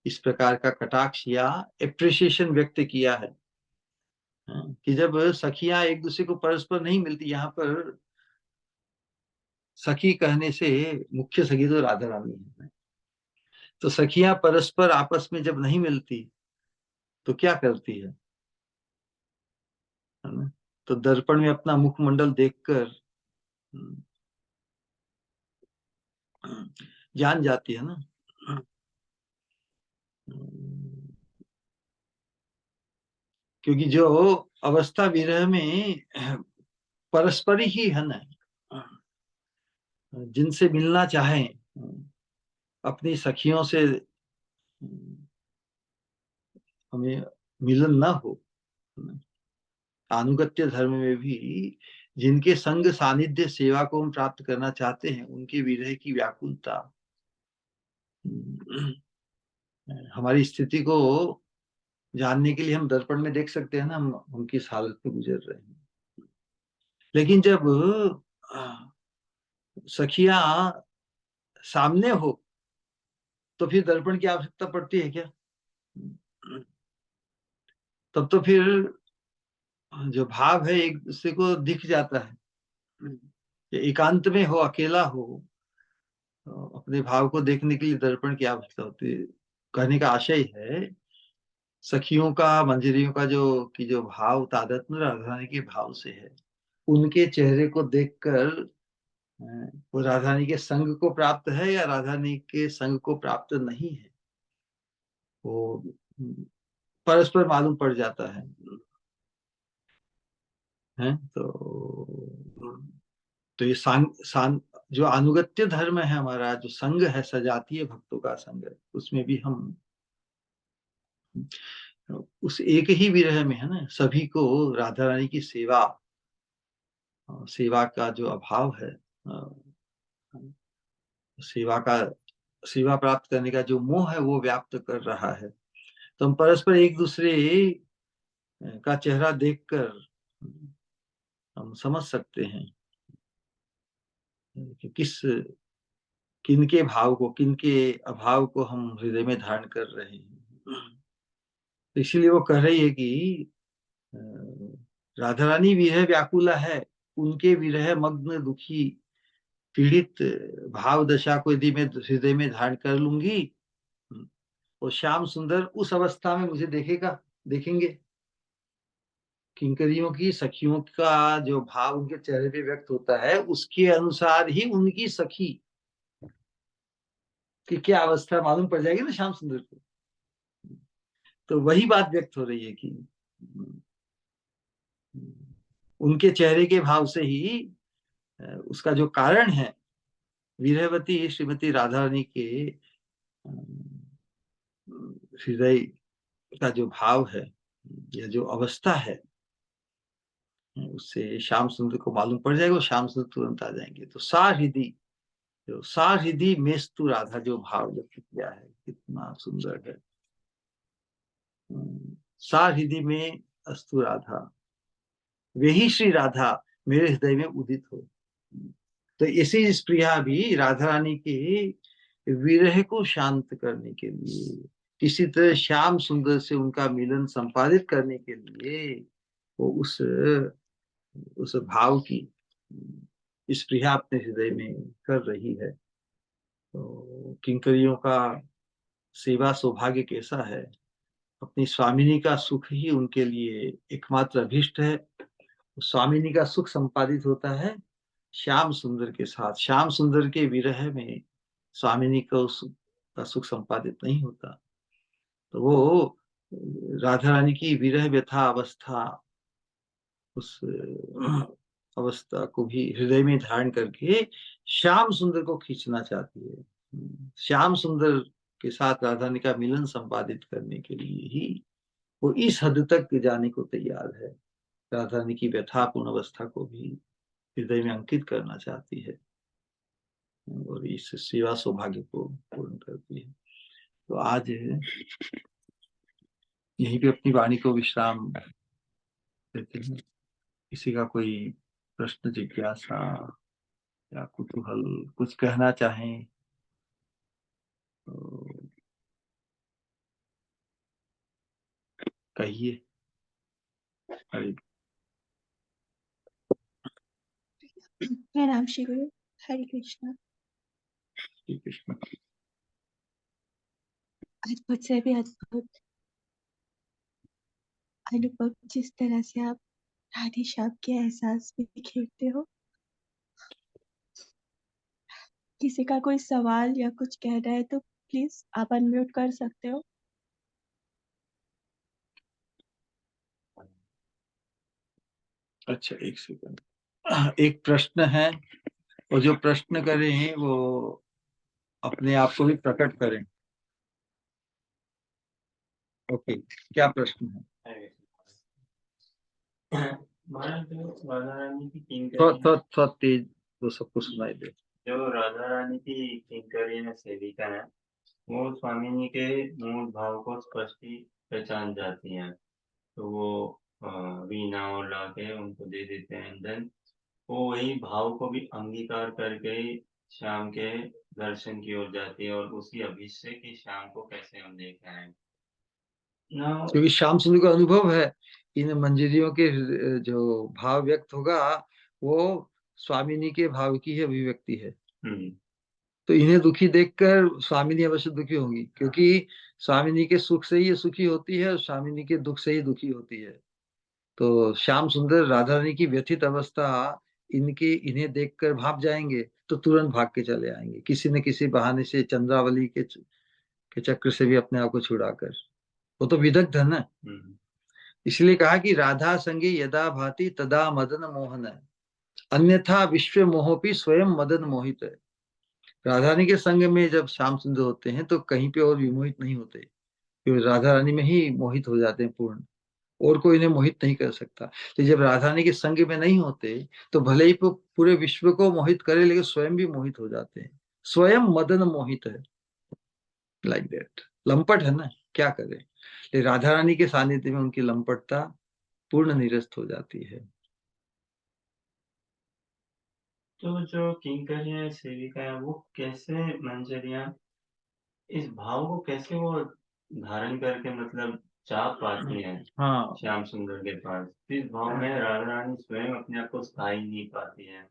इस प्रकार का कटाक्ष या एप्रिसिएशन व्यक्त किया है, कि जब सखियां एक दूसरे को परस्पर नहीं मिलती, यहाँ पर सखी कहने से मुख्य सखी तो राधा रानी है। तो सखियां परस्पर आपस में जब नहीं मिलती तो क्या करती है ना? तो दर्पण में अपना मुखमंडल देखकर जान जाती है ना। क्योंकि जो अवस्था विरह में परस्पर ही है ना, जिनसे मिलना चाहें, अपनी सखियों से हमें मिलन ना हो, अनुगत्य धर्म में भी जिनके संग सानिध्य सेवा को हम प्राप्त करना चाहते हैं, उनके विरह की व्याकुलता हमारी स्थिति को जानने के लिए हम दर्पण में देख सकते हैं ना, हम किस हालत में गुजर रहे हैं। लेकिन जब सखियां सामने हो तो फिर दर्पण की आवश्यकता पड़ती है क्या? तब तो फिर जो भाव है एक दूसरे को दिख जाता है। एकांत में हो, अकेला हो, तो अपने भाव को देखने के लिए दर्पण की आवश्यकता होती है। कहने का आशय है, सखियों का, मंजरियों का जो भाव तादात्म्य राधा रानी के भाव से है, उनके चेहरे को देखकर वो राधा रानी के संग को प्राप्त है या राधा रानी के संग को प्राप्त नहीं है, वो परस्पर मालूम पड़ जाता है। तो ये जो अनुगत्य धर्म है हमारा, जो संग है, सजातीय भक्तों का संग है, उसमें भी हम उस एक ही विरह में है ना, सभी को राधा रानी की सेवा का जो अभाव है, सेवा का सेवा प्राप्त करने का जो मोह है वो व्याप्त कर रहा है। तो हम परस्पर एक दूसरे का चेहरा देखकर हम समझ सकते हैं कि किनके भाव को, किनके अभाव को हम हृदय में धारण कर रहे हैं। तो इसीलिए वो कह रही है कि अ, राधा रानी विरह व्याकुला है, उनके विरह मग्न दुखी पीड़ित भाव दशा को यदि मैं हृदय में धारण कर लूंगी, और श्याम सुंदर उस अवस्था में मुझे देखेंगे। किंकरियों की, सखियों का जो भाव उनके चेहरे पे व्यक्त होता है, उसके अनुसार ही उनकी सखी की क्या अवस्था मालूम पड़ जाएगी ना श्याम सुंदर को। तो वही बात व्यक्त हो रही है कि उनके चेहरे के भाव से ही उसका जो कारण है, विरहवती श्रीमती राधा रानी के हृदय का जो भाव है या जो अवस्था है, उससे श्याम सुंदर को मालूम पड़ जाएगा, श्याम सुंदर तुरंत आ जाएंगे। तो सा हृदय मेस्तु राधा जो भाव व्यक्त किया है, कितना सुंदर है। सा हृदय में अस्तु राधा, वे ही श्री राधा मेरे हृदय में उदित हो। तो इसी स्प्रिया भी राधा रानी के विरह को शांत करने के लिए, किसी तरह श्याम सुंदर से उनका मिलन संपादित करने के लिए वो उस भाव की स्प्रिया अपने हृदय में कर रही है। तो किंकरियों का सेवा सौभाग्य कैसा है, अपनी स्वामिनी का सुख ही उनके लिए एकमात्र अभिष्ट है। स्वामिनी का सुख संपादित होता है श्याम सुंदर के साथ। श्याम सुंदर के विरह में स्वामिनी का सुख संपादित नहीं होता। तो वो राधा रानी की विरह व्यथा अवस्था, उस अवस्था को भी हृदय में धारण करके श्याम सुंदर को खींचना चाहती है। श्याम सुंदर के साथ राधा रानी का मिलन संपादित करने के लिए ही वो इस हद तक जाने को तैयार है। राधा रानी की व्यथापूर्ण अवस्था को भी हृदय में अंकित करना चाहती है और इस सेवा सौभाग्य को पूर्ण करती है। तो आज यहीं पे अपनी वाणी को विश्राम देते हैं। किसी का कोई प्रश्न, जिज्ञासा या कुतूहल, कुछ कहना चाहें तो कहिए। हरे प्रणाम श्री गुरु। हरे कृष्णा। कृष्ण। अद्भुत से भी अद्भुत अनुभव, जिस तरह से आप राधे श्याम के एहसास में बिखेरते हो। किसी का कोई सवाल या कुछ कहना है तो प्लीज आप अनम्यूट कर सकते हो। अच्छा, एक सेकंड। एक प्रश्न है, और जो प्रश्न करे हैं वो अपने आप को भी प्रकट करें। ओके, क्या प्रश्न है? राधा रानी की थोड़ा तेज तो सबको सुनाई दे। जो राधा रानी की किंकरी में सेविका है, वो स्वामिनी के मूल भाव को स्पष्ट ही पहचान जाती हैं। तो वो वीणा और लाके उनको दे देते हैं। देन वो वही भाव को भी अंगीकार करके श्याम के दर्शन की ओर जाती है, और उसी अभिषेक की श्याम को कैसे हम देख रहे हैं। क्योंकि श्याम सुंदर का अनुभव है, इन मंजरियों के जो भाव व्यक्त होगा वो स्वामिनी के भाव की ही अभिव्यक्ति है। तो इन्हें दुखी देखकर स्वामिनी अवश्य दुखी होंगी, क्योंकि स्वामिनी के सुख से ही ये सुखी होती है और स्वामिनी के दुख से ही दुखी होती है। तो श्याम सुंदर राधा रानी की व्यथित अवस्था इन्हें देखकर भाप जाएंगे, तो तुरंत भाग के चले आएंगे किसी न किसी बहाने से, चंद्रावली के चक्र से भी अपने आप को छुड़ाकर। वो तो विदग्ध है ना। इसलिए कहा कि राधा संगे यदा भाति तदा मदन मोहन है, अन्यथा विश्व मोहोपी स्वयं मदन मोहित है। राधा रानी के संग में जब श्याम सुंदर होते हैं तो कहीं पे और विमोहित नहीं होते, क्योंकि राधा रानी में ही मोहित हो जाते हैं पूर्ण, और कोई इन्हें मोहित नहीं कर सकता। तो जब राधा रानी के संग में नहीं होते तो भले ही पूरे विश्व को मोहित करे, लेकिन स्वयं भी मोहित हो जाते हैं। स्वयं मदन मोहित है, लाइक दैट। लंपट है ना, क्या करे। लेकिन राधा रानी के सानिध्य में उनकी लंपटता पूर्ण निरस्त हो जाती है। तो जो किंकरियां सेविका है, वो कैसे मंजरियां इस भाव को कैसे वो धारण करके मतलब चाह पाती है। हाँ, श्याम सुंदर के पास इस भाव में राधा रानी स्वयं अपने आप को स्थायी नहीं पाती है,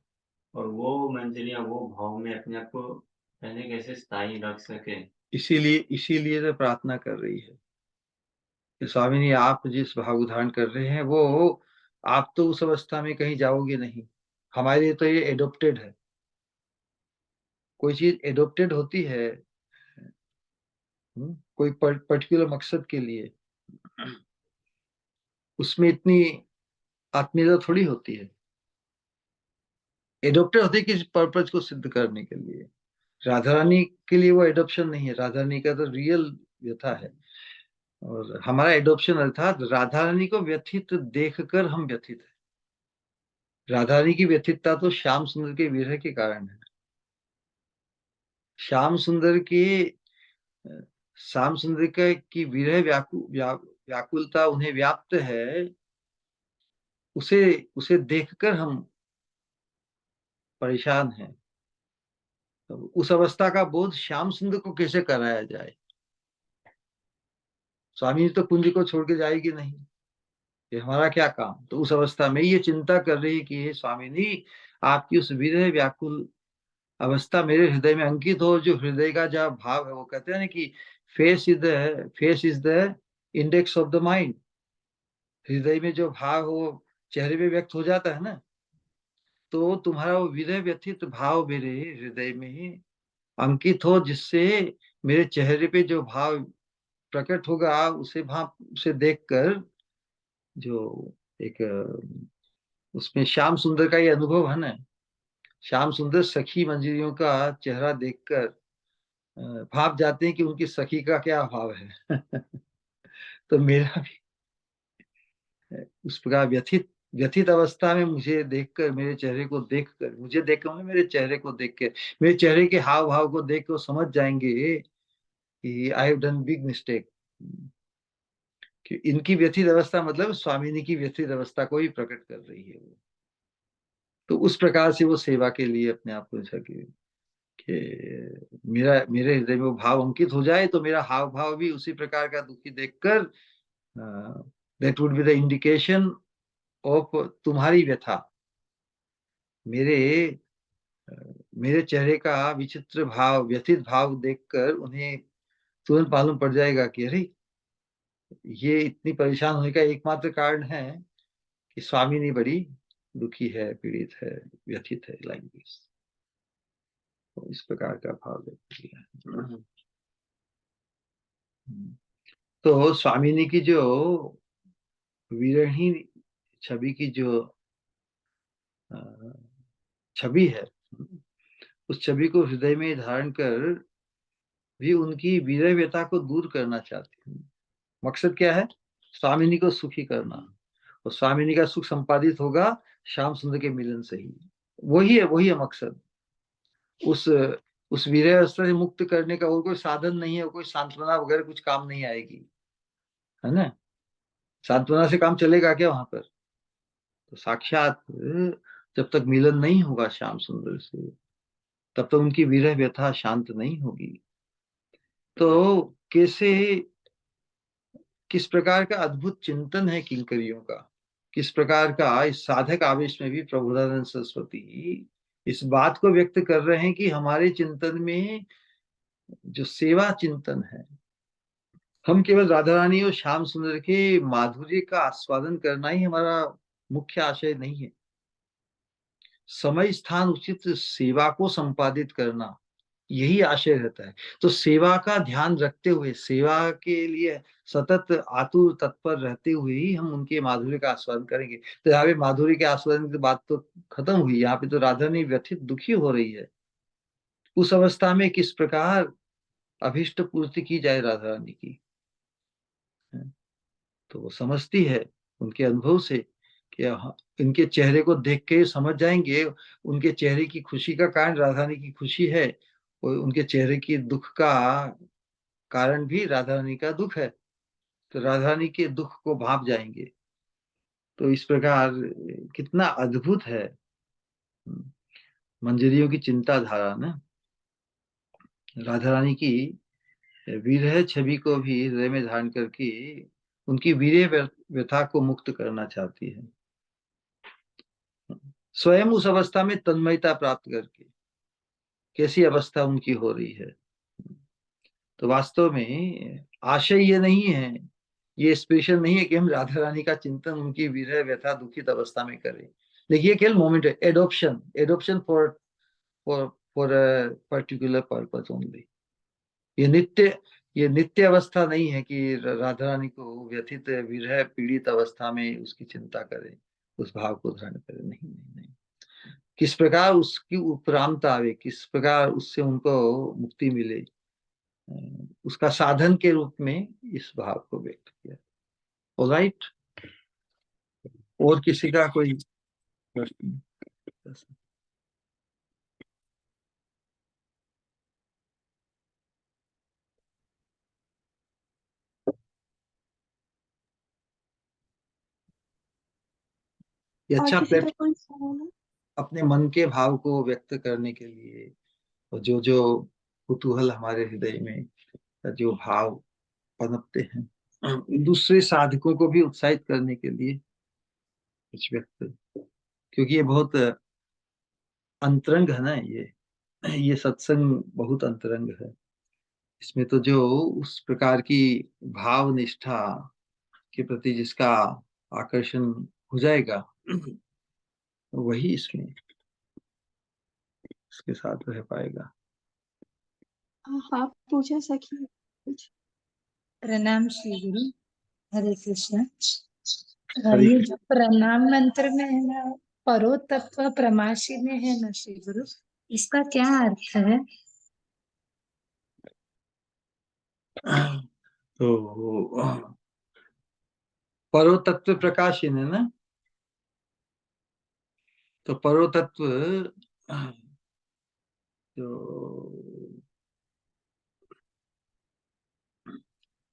और वो मंजरियां वो भाव में अपने आप को पहले कैसे स्थायी रख सके। इसीलिए तो प्रार्थना कर रही है कि स्वामिनी, आप जिस भाव उदाहरण कर रहे हैं वो आप तो उस अवस्था में कहीं जाओगे नहीं। हमारे लिए तो ये एडोप्टेड है। कोई चीज एडोप्टेड होती है कोई पर्टिकुलर मकसद के लिए, उसमें इतनी आत्मीयता थोड़ी होती है। एडॉप्टेड होते हैं किसी पर्पज को सिद्ध करने के लिए। राधा रानी के लिए वो एडॉप्शन नहीं है, राधा रानी का तो रियल व्यथा है। और हमारा एडॉप्शन अर्थात राधा रानी को व्यथित देखकर हम व्यथित है। राधा रानी की व्यथितता तो श्याम सुंदर के विरह के कारण है। श्याम सुंदर के श्याम सुंदर की विरह व्याकुलता उन्हें व्याप्त है, उसे उसे देखकर हम परेशान हैं। तो उस अवस्था का बोध श्याम सुंदर को कैसे कराया जाए? स्वामी तो कुंज को छोड़ के जाएगी नहीं, ये हमारा क्या काम। तो उस अवस्था में ये चिंता कर रही है कि हे स्वामिनी, आपकी उस विरह व्याकुल अवस्था मेरे हृदय में अंकित हो। जो हृदय का जो भाव है, वो कहते हैं ना कि face is the index of the mind. हृदय में जो भाव हो चेहरे पे व्यक्त हो जाता है ना। तो तुम्हारा वो विरह व्यथित भाव मेरे हृदय में ही अंकित हो, जिससे मेरे चेहरे पे जो भाव प्रकट होगा उसे देखकर जो एक उसमें श्याम सुंदर का ये अनुभव है ना। श्याम सुंदर सखी मंजरियों का चेहरा देखकर भाप जाते हैं कि उनकी सखी का क्या भाव है। तो मेरा भी उस प्रकार व्यथित व्यथित अवस्था में मुझे देखकर, मेरे चेहरे को देखकर, मुझे देखकर मेरे चेहरे को देख के, मेरे चेहरे के हाव भाव को देख कर समझ जाएंगे कि I have done big mistake. कि इनकी व्यथित अवस्था मतलब स्वामिनी की व्यथित अवस्था को ही प्रकट कर रही है वो। तो उस प्रकार से वो सेवा के लिए अपने आप को कि मेरे हृदय में वो भाव अंकित हो जाए, तो मेरा हाव भाव भी उसी प्रकार का दुखी देखकर that would be the indication of तुम्हारी व्यथा। मेरे मेरे चेहरे का विचित्र भाव, व्यथित भाव देखकर उन्हें तुरंत मालूम पड़ जाएगा कि अरे, ये इतनी परेशान होने का एकमात्र कारण है कि स्वामिनी बड़ी दुखी है, पीड़ित है, व्यथित है, लाइक दिस। तो इस प्रकार का भाव व्यक्त किया। तो स्वामिनी की जो विरही छवि की जो छवि है, उस छवि को हृदय में धारण कर भी उनकी विरह व्यथा को दूर करना चाहती हूँ। मकसद क्या है? स्वामिनी को सुखी करना। और स्वामिनी का सुख संपादित होगा श्याम सुंदर के मिलन से ही। वही है मकसद। उस विरह अवस्था से मुक्त करने का और कोई साधन नहीं है, कोई सांत्वना वगैरह कुछ काम नहीं आएगी, है ना। सांत्वना से काम चलेगा क्या वहां पर? तो साक्षात जब तक मिलन नहीं होगा श्याम सुंदर से, तब तक उनकी विरह व्यथा शांत नहीं होगी। तो किस प्रकार का अद्भुत चिंतन है किंकरियों का, किस प्रकार का इस साधक आवेश में भी प्रबोधानंद सरस्वती इस बात को व्यक्त कर रहे हैं कि हमारे चिंतन में जो सेवा चिंतन है, हम केवल राधा रानी और श्याम सुंदर के माधुर्य का आस्वादन करना ही हमारा मुख्य आशय नहीं है। समय स्थान उचित सेवा को संपादित करना, यही आशय रहता है। तो सेवा का ध्यान रखते हुए, सेवा के लिए सतत आतुर तत्पर रहते हुए ही हम उनके माधुर्य का आस्वादन करेंगे। तो यहाँ पे माधुर्य के आस्वादन की बात तो खत्म हुई, यहाँ पे तो राधा रानी व्यथित दुखी हो रही है। उस अवस्था में किस प्रकार अभीष्ट पूर्ति की जाए राधा रानी की, तो वो समझती है उनके अनुभव से कि इनके चेहरे को देख के समझ जाएंगे उनके चेहरे की खुशी का कारण राधा रानी की खुशी है, और उनके चेहरे की दुख का कारण भी राधा रानी का दुख है। तो राधा रानी के दुख को भाप जाएंगे। तो इस प्रकार कितना अद्भुत है मंजरियों की चिंता धारा ना। राधा रानी की विरह छवि को भी हृदय में धारण करके उनकी वीर्य व्यथा को मुक्त करना चाहती है, स्वयं उस अवस्था में तन्मयता प्राप्त करके। कैसी अवस्था उनकी हो रही है। तो वास्तव में आशय ये नहीं है, ये स्पेशल नहीं है कि हम राधा रानी का चिंतन उनकी विरह व्यथा दुखित अवस्था में करें। देखिए केवल मोमेंट है, adoption for for for a particular purpose only. ये नित्य अवस्था नहीं है कि राधा रानी को व्यथित विरह पीड़ित अवस्था में उसकी चिंता करें, उस भाव को धारण करें। नहीं नहीं नहीं, किस प्रकार उसकी उपरामता आवे, किस प्रकार उससे उनको मुक्ति मिले, उसका साधन के रूप में इस भाव को व्यक्त किया। ऑलराइट, और किसी का कोई प्रश्न? ये और अच्छा किसी का कोई सवाल है? अपने मन के भाव को व्यक्त करने के लिए, और जो जो कुतूहल हमारे हृदय में, जो भाव पनपते हैं, दूसरे साधकों को भी उत्साहित करने के लिए कुछ व्यक्त, क्योंकि ये बहुत अंतरंग है ना, ये सत्संग बहुत अंतरंग है। इसमें तो जो उस प्रकार की भाव निष्ठा के प्रति जिसका आकर्षण हो जाएगा, वही इसमें इसके साथ रह पाएगा। हाँ, पूछा सखी कुछ। प्रणाम श्री गुरु। हरे कृष्ण। हरे ये कृष्ण। जो प्रणाम मंत्र में है ना, परो तत्व प्रमाशी में है ना श्री गुरु, इसका क्या अर्थ है? तो परो तत्व प्रकाशन है ना, तो परो तत्व जो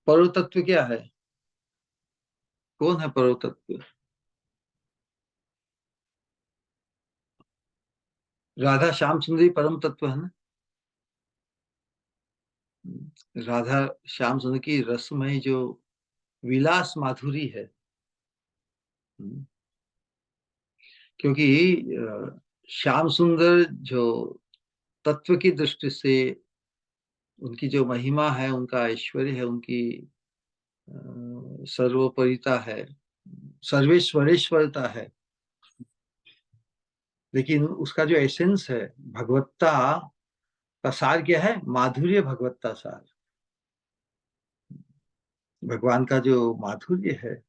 परो तत्व क्या है, कौन है परो तत्व? राधा श्याम सुंदरी परम तत्व है ना। राधा श्याम सुंदर की रसमय जो विलास माधुरी है, क्योंकि श्याम सुंदर जो तत्व की दृष्टि से उनकी जो महिमा है, उनका ऐश्वर्य है, उनकी सर्वोपरिता है, सर्वेश्वरेश्वरता है, लेकिन उसका जो एसेंस है, भगवत्ता का सार क्या है? माधुर्य भगवत्ता सार। भगवान का जो माधुर्य है,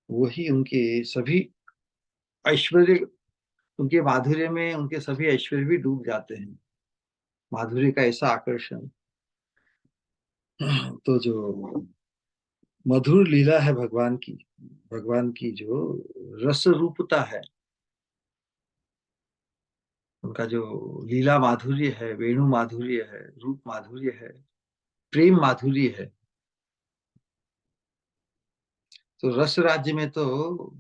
वही उनके सभी ऐश्वर्य, उनके माधुर्य में उनके सभी ऐश्वर्य भी डूब जाते हैं। माधुर्य का ऐसा आकर्षण, तो जो मधुर लीला है भगवान की जो रस रूपता है, उनका जो लीला माधुर्य है, वेणु माधुर्य है, रूप माधुर्य है, प्रेम माधुर्य है। तो रस राज्य में तो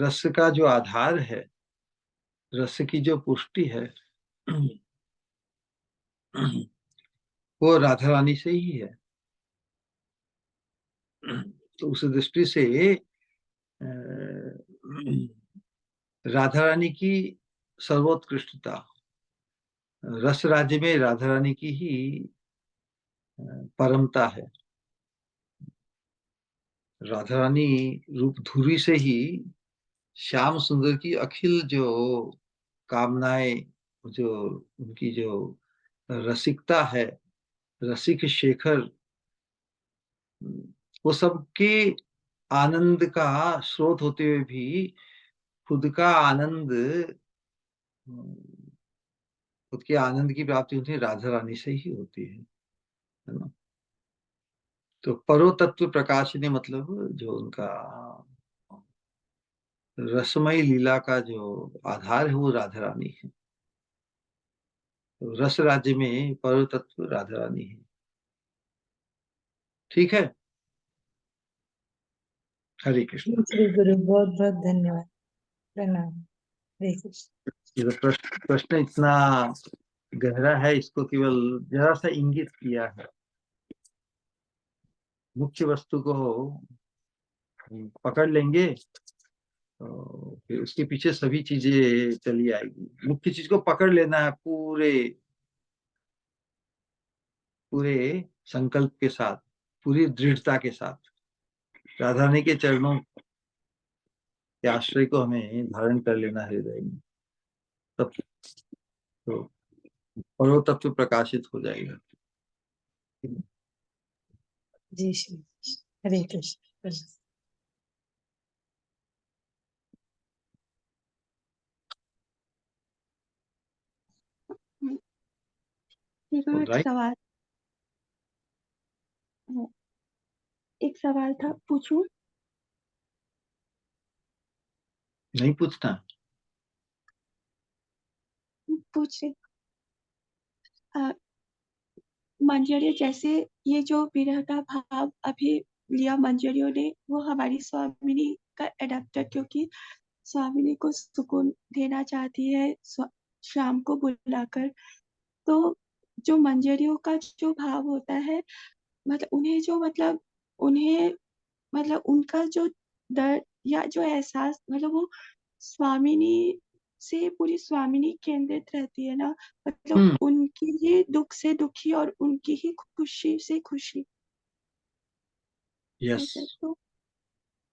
रस का जो आधार है, रस की जो पुष्टि है, वो राधा रानी से ही है। तो उस दृष्टि से राधा रानी की सर्वोत्कृष्टता, रस राज्य में राधा रानी की ही परमता है। राधा रानी रूप धुरी से ही श्याम सुंदर की अखिल जो कामनाएं, जो उनकी जो रसिकता है, रसिक शेखर, वो सबके आनंद का स्रोत होते हुए भी खुद का आनंद, खुद के आनंद की प्राप्ति होती है राधा रानी से ही होती है ना। तो परो तत्व प्रकाशिनी मतलब जो उनका रसमय लीला का जो आधार है, वो राधा रानी है। तो रस राज्य में परो तत्व राधा रानी है। ठीक है। हरे कृष्ण। श्री गुरु, बहुत बहुत धन्यवाद। प्रणाम। हरे कृष्ण। ये तो प्रश्न इतना गहरा है, इसको केवल जरा सा इंगित किया है। मुख्य वस्तु को पकड़ लेंगे तो फिर उसके पीछे सभी चीजें चली आएगी। मुख्य चीज को पकड़ लेना है पूरे पूरे संकल्प के साथ, पूरी दृढ़ता के साथ। राधा रानी के चरणों के आश्रय को हमें धारण कर लेना है हृदय में, तब तो परो तत्व प्रकाशित हो जाएगा। जी श्री हरे कृष्ण। देखो एक राइट? सवाल एक सवाल था, पूछूं? नहीं पूछना? पूछे। मंजरी, जैसे ये जो विरह का भाव अभी लिया मंजरियों ने, वो हमारी स्वामिनी का एडाप्टर, क्योंकि स्वामिनी को सुकून देना चाहती है शाम को बुलाकर। तो जो मंजरियों का जो भाव होता है, मतलब उन्हें मतलब उनका जो दर्द या जो एहसास, मतलब वो स्वामिनी से पूरी स्वामिनी केंद्रित रहती है ना, मतलब हम्म। उनकी ही दुख से दुखी और उनकी ही खुशी से खुशी। यस। ऐसे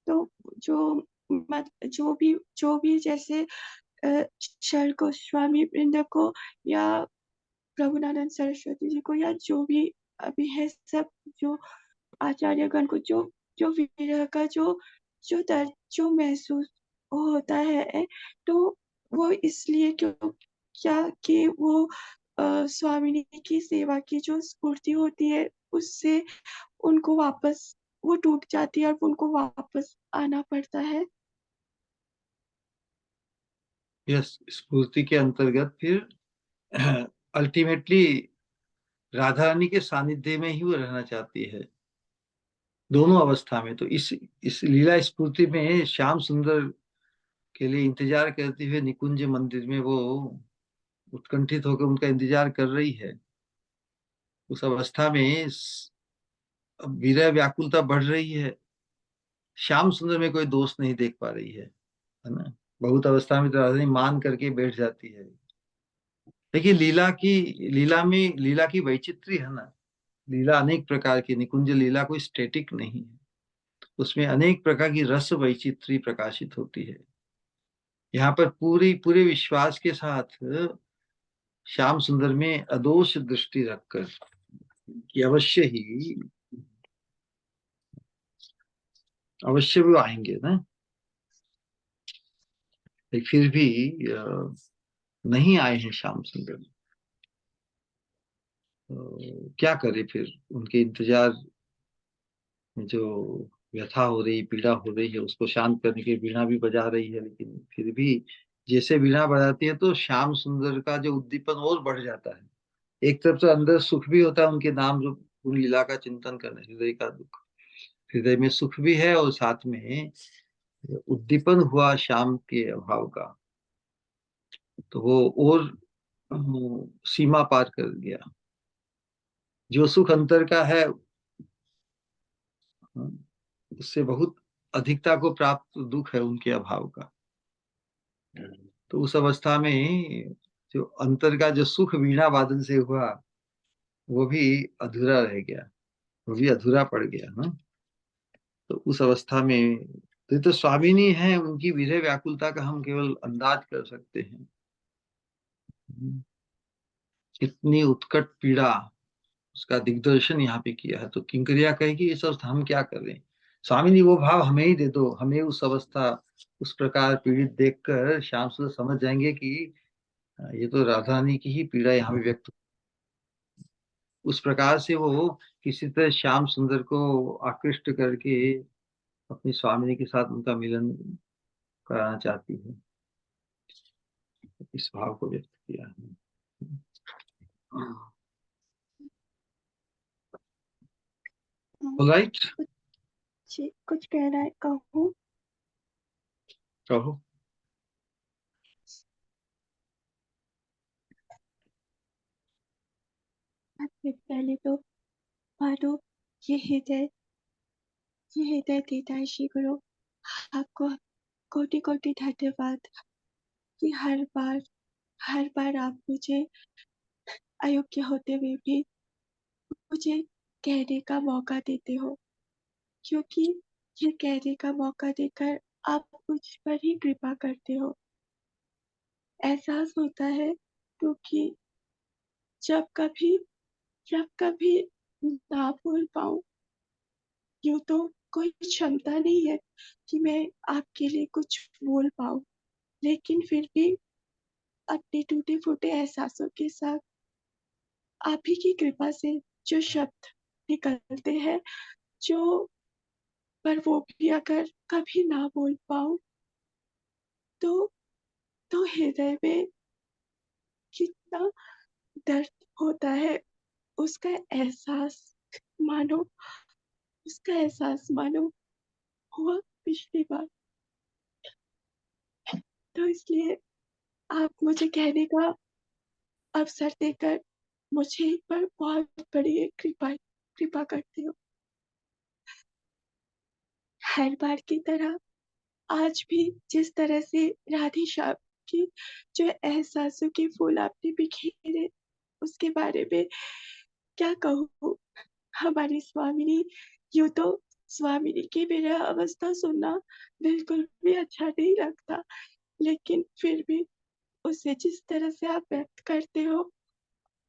तो जो जो भी जैसे शर गोस्वामी वृंद को या प्रभुनानंद सरस्वती जी को, या जो भी अभी है सब, जो आचार्यगण को, जो जो विरह का जो दर्द जो महसूस होता है, तो वो इसलिए क्यों, क्या कि वो स्वामिनी की सेवा की जो स्फूर्ति होती है, उससे उनको वापस वो टूट जाती है और उनको वापस आना पड़ता है। यस, स्फूर्ति के अंतर्गत फिर अल्टीमेटली राधा रानी के सानिध्य में ही वो रहना चाहती है, दोनों अवस्था में। तो इस लीला स्फूर्ति में श्याम सुंदर के लिए इंतजार करते हुए निकुंज मंदिर में वो उत्कंठित होकर उनका इंतजार कर रही है। उस अवस्था में अब विरह व्याकुलता बढ़ रही है, श्याम सुंदर में कोई दोष नहीं देख पा रही है ना। बहुत अवस्था में तो राधा रानी मान करके बैठ जाती है। देखिए, लीला की वैचित्र्य है ना। लीला अनेक प्रकार की, निकुंज लीला कोई स्टेटिक नहीं है, उसमें अनेक प्रकार की रस वैचित्र्य प्रकाशित होती है। यहाँ पर पूरे विश्वास के साथ श्याम सुंदर में अदोष दृष्टि रखकर कि अवश्य वो आएंगे ना। लेकिन फिर भी नहीं आए हैं श्याम सुंदर। तो क्या करे फिर, उनके इंतजार में जो व्यथा हो रही, पीड़ा हो रही है, उसको शांत करने के लिए वीणा भी बजा रही है। लेकिन फिर भी जैसे वीणा बजाती है तो श्याम सुंदर का जो उद्दीपन और बढ़ जाता है। एक तरफ से अंदर सुख भी होता है उनके नाम जो उन लीला का चिंतन करने, हृदय का दुख, हृदय में सुख भी है, और साथ में उद्दीपन हुआ श्याम के अभाव का, तो वो और सीमा पार कर गया। जो सुख अंतर का है, उससे बहुत अधिकता को प्राप्त दुख है उनके अभाव का। तो उस अवस्था में जो अंतर का जो सुख वीणा वादन से हुआ, वो भी अधूरा रह गया, वो भी अधूरा पड़ गया ना। तो उस अवस्था में तो ये तो स्वामिनी है, उनकी विरह व्याकुलता का हम केवल अंदाज कर सकते हैं। इतनी उत्कट पीड़ा, उसका दिग्दर्शन यहाँ पे किया है। तो किंकरिया कहेगी इस अवस्था हम क्या कर रहे हैं, स्वामिनी वो भाव हमें ही दे दो, हमें उस अवस्था उस प्रकार पीड़ित देखकर श्याम सुंदर समझ जाएंगे कि ये तो राधा रानी की ही पीड़ा यहाँ पे व्यक्त। उस प्रकार से वो किसी तरह श्याम सुंदर को आकृष्ट करके अपनी स्वामिनी के साथ उनका मिलन कराना चाहती है। इस भाव को व्यक्त किया है। ऑलराइट, कुछ कहना है, कहूँ? कहो। सबसे पहले तो मानो ये हृदय देता है श्री गुरु, आपको कोटि कोटि धन्यवाद कि हर बार आप मुझे अयोग्य होते हुए भी मुझे कहने का मौका देते हो, क्योंकि ये कहने का मौका देकर आप मुझ पर ही कृपा करते हो। एहसास होता है, क्योंकि जब कभी जब कभी ना बोल पाऊं, यूं तो कोई क्षमता नहीं है कि मैं आपके लिए कुछ बोल पाऊं, लेकिन फिर भी अपने टूटे फूटे एहसासों के साथ आप ही की कृपा से जो शब्द निकलते हैं, जो पर वो भी अगर कभी ना बोल पाऊं तो हृदय में कितना दर्द होता है, उसका एहसास मानो उसका एहसास मानो हुआ पिछली बार। तो इसलिए आप मुझे कहने का अवसर देकर मुझे एक बार बहुत बड़ी कृपा करते हो। हर बार की तरह आज भी जिस तरह से राधे श्याम की जो एहसासों के फूल आपने बिखेरे, उसके बारे में क्या कहूँ। हमारी स्वामिनी, यूं तो स्वामिनी की मेरा अवस्था सुनना बिल्कुल भी अच्छा नहीं लगता, लेकिन फिर भी उसे जिस तरह से आप व्यक्त करते हो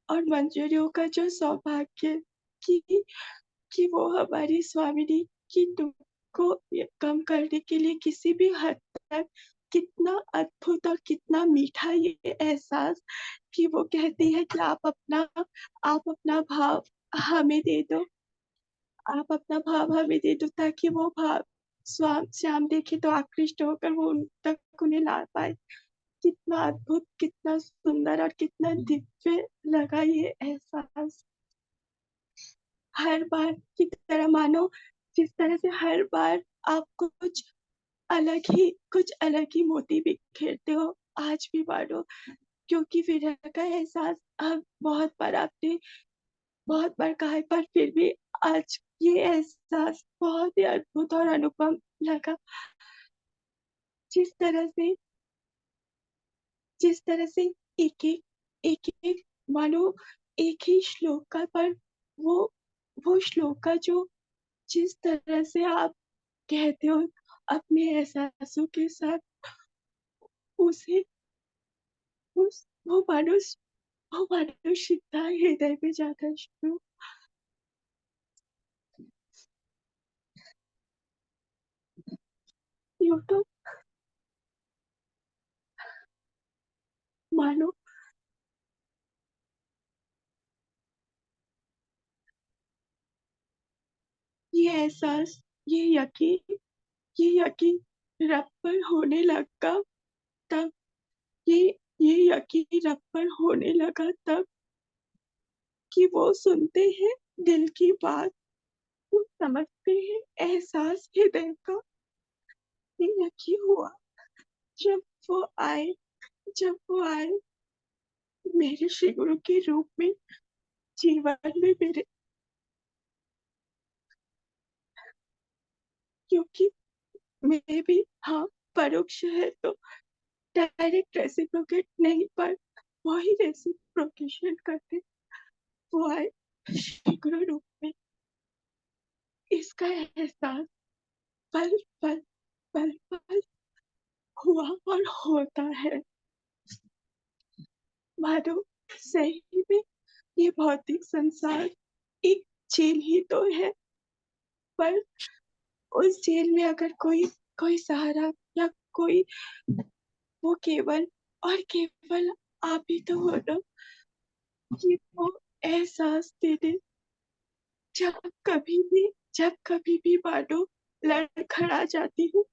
और मंजूरियों का जो सौभाग्य कि वो हमारी स्वामिनी की दुख को कम करने के लिए किसी भी हद तक, कितना अद्भुत और कितना मीठा ये एहसास कि वो कहती है कि आप अपना भाव हमें दे दो, आप अपना भाव हमें दे दो ताकि वो भाव श्याम देखे तो आकृष्ट होकर वो उन तक उन्हें ला पाए। कितना अद्भुत, कितना सुंदर और कितना दिव्य लगा ये एहसास। हर बार की तरह मानो जिस तरह से हर बार आप कुछ अलग ही मोती बिखेरते हो, आज भी मानो, क्योंकि विरह का एहसास अब बहुत बार कहा है, पर फिर भी आज ये एहसास बहुत ही अद्भुत और अनुपम लगा। जिस तरह से एक एक मानो एक ही श्लोक का, पर वो श्लोक का जो जिस तरह से आप कहते हो अपने एहसासों के साथ, उसे उस वो मानो सीधा हृदय में जाता शुरू। यूं तो मानो ये एहसास, ये यकीन रब पर होने लगा तब, ये यकीन रब पर होने लगा तब कि वो सुनते हैं दिल की बात, वो समझते हैं एहसास हृदय का। ये यकीन हुआ जब वो आए मेरे श्री गुरु के रूप में जीवन में मेरे, क्योंकि मैं भी, हाँ, परोक्ष है तो डायरेक्ट रेसिप्रोकेट नहीं, पर वही रेसिप्रोकेशन करते। वो आए श्री गुरु रूप में। इसका एहसास पल पल पल पल हुआ और होता है। मानो सही में ये भौतिक संसार एक जेल ही तो है, पर उस जेल में अगर कोई सहारा या कोई, वो केवल और केवल आप ही तो हो ना, कि वो एहसास दे दे जब कभी भी मानो लड़खड़ा जाती हूँ,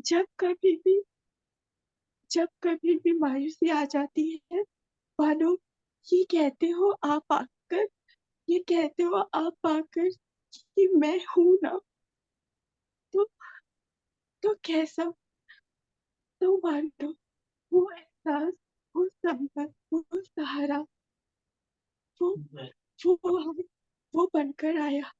जब कभी भी मायूसी आ जाती है, मानो ये कहते हो आप आकर, कि मैं हूं ना, तो कैसा, तो मानो वो एहसास, वो संपर्क, वो सहारा, वो वो बनकर आया।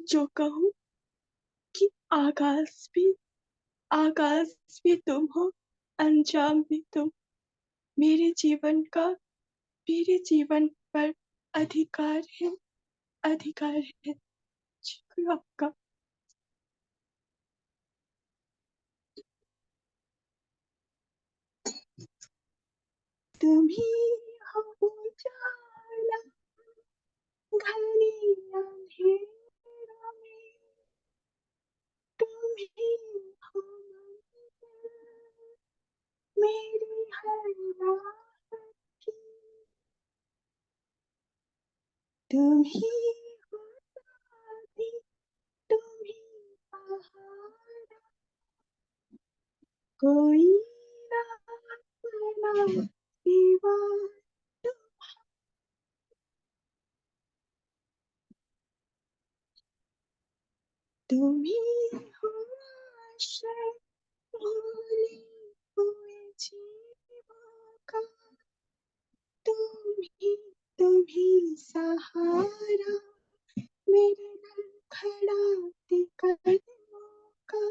जो कहूँ कि आगाज भी तुम हो, अंजाम भी तुम। मेरे जीवन का, मेरे जीवन पर अधिकार है, अधिकार है। शुक्र आपका। तुम ही हो उजाला घने अंधेरों में, तुम ही हो मंजिल तुम ही हो नदी, तुम ही सहारा, कोई ना अपना सिवा तुम ही हो आश्रय भूले हुए जीवों का, तुम ही सहारा मेरे लड़खड़ाते कदमों का,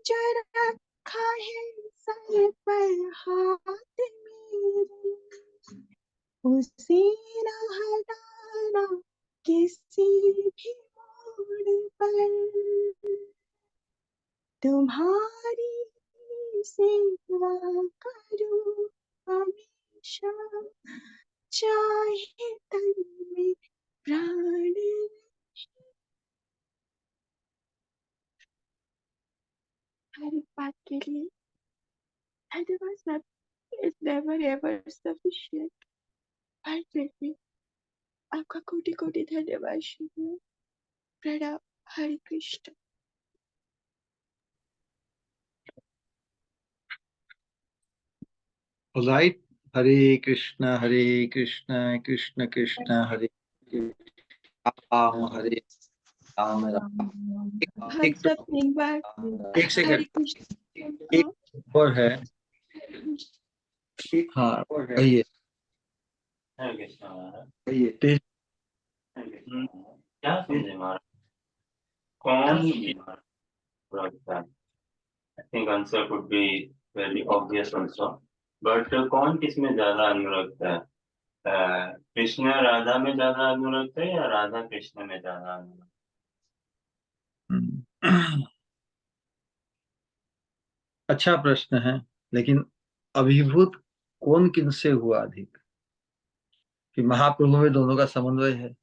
जो रखा है सर पर हाथ मेरे, उसे न हटाना किसी भी मोड़ पर, तुम्हारी सेवा करूं हमेशा, चाहे तन में प्राण हर एक बात के लिए धन्यवाद। It's never ever sufficient. हर फिर भी आपका कोटि कोटि धन्यवाद शिव। प्रणाम। हरे कृष्ण। राइट। हरे कृष्ण कृष्ण कृष्ण हरे राम हरे राम राम। हम एक सब एक बार एक हरे सेकंड, कृष्ण। एक और है। हाँ कहिए हरे कृष्णा महाराज। कहिए तेज। क्या समझे महाराज? कौन लगता है? I think answer could be very obvious also. But कौन किसमें ज्यादा अनुरक्त है? कृष्ण राधा में ज्यादा अनुरक्त है या राधा कृष्ण में ज्यादा अनुरक्त? अच्छा प्रश्न है, लेकिन अभिभूत कौन किनसे हुआ अधिक? कि महाप्रभु में दोनों का समन्वय है।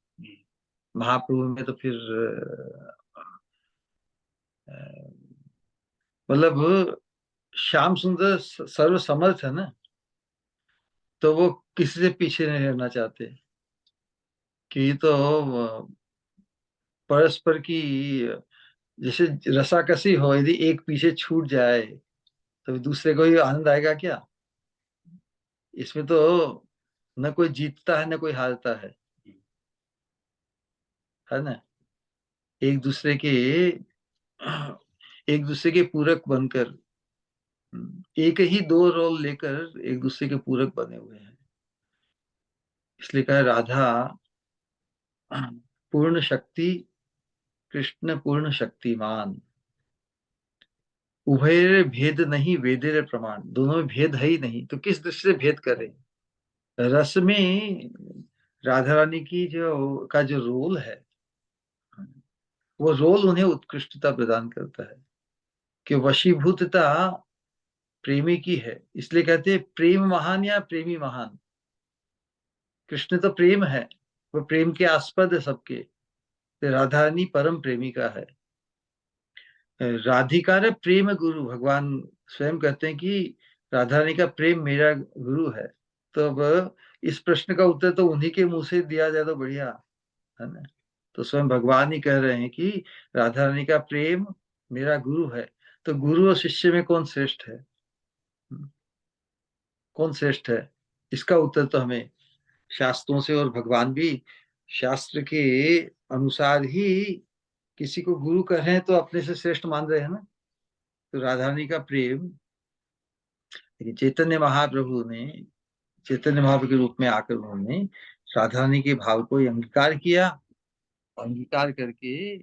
महाप्रभु में तो फिर मतलब श्याम सुंदर सर्व समर्थ है ना, तो वो किसी से पीछे नहीं रहना चाहते। कि ये तो परस्पर की जैसे रसाकसी हो, यदि एक पीछे छूट जाए तो दूसरे को ही आनंद आएगा क्या? इसमें तो न कोई जीतता है न कोई हारता है ना। एक दूसरे के एक दूसरे के पूरक बनकर, एक ही दो रोल लेकर एक दूसरे के पूरक बने हुए हैं। इसलिए कहा राधा पूर्ण शक्ति, कृष्ण पूर्ण शक्तिमान, उभय भेद नहीं वेदेर प्रमाण। दोनों में भेद है ही नहीं, तो किस दृष्टि से भेद करें? रस में राधा रानी की जो रोल है, वो रोल उन्हें उत्कृष्टता प्रदान करता है। कि वशीभूतता प्रेमी की है, इसलिए कहते हैं प्रेम महान या प्रेमी महान। कृष्ण तो प्रेम है, वो प्रेम के आस्पद है सबके। तो राधा रानी परम प्रेमिका है। राधिका रे प्रेम गुरु, भगवान स्वयं कहते हैं कि राधा रानी का प्रेम मेरा गुरु है। तो अब इस प्रश्न का उत्तर तो उन्हीं के मुंह से दिया जाए तो बढ़िया है ना। तो स्वयं भगवान ही कह रहे हैं कि राधा रानी का प्रेम मेरा गुरु है। तो गुरु और शिष्य में कौन श्रेष्ठ है? कौन श्रेष्ठ है? इसका उत्तर तो हमें शास्त्रों से, और भगवान भी शास्त्र के अनुसार ही किसी को गुरु कर रहे हैं तो अपने से श्रेष्ठ मान रहे हैं ना। तो राधा रानी का प्रेम, चैतन्य महाप्रभु ने चैतन्य महाप्रभु के रूप में आकर उन्होंने राधा रानी के भाव को अंगीकार किया। अंगीकार करके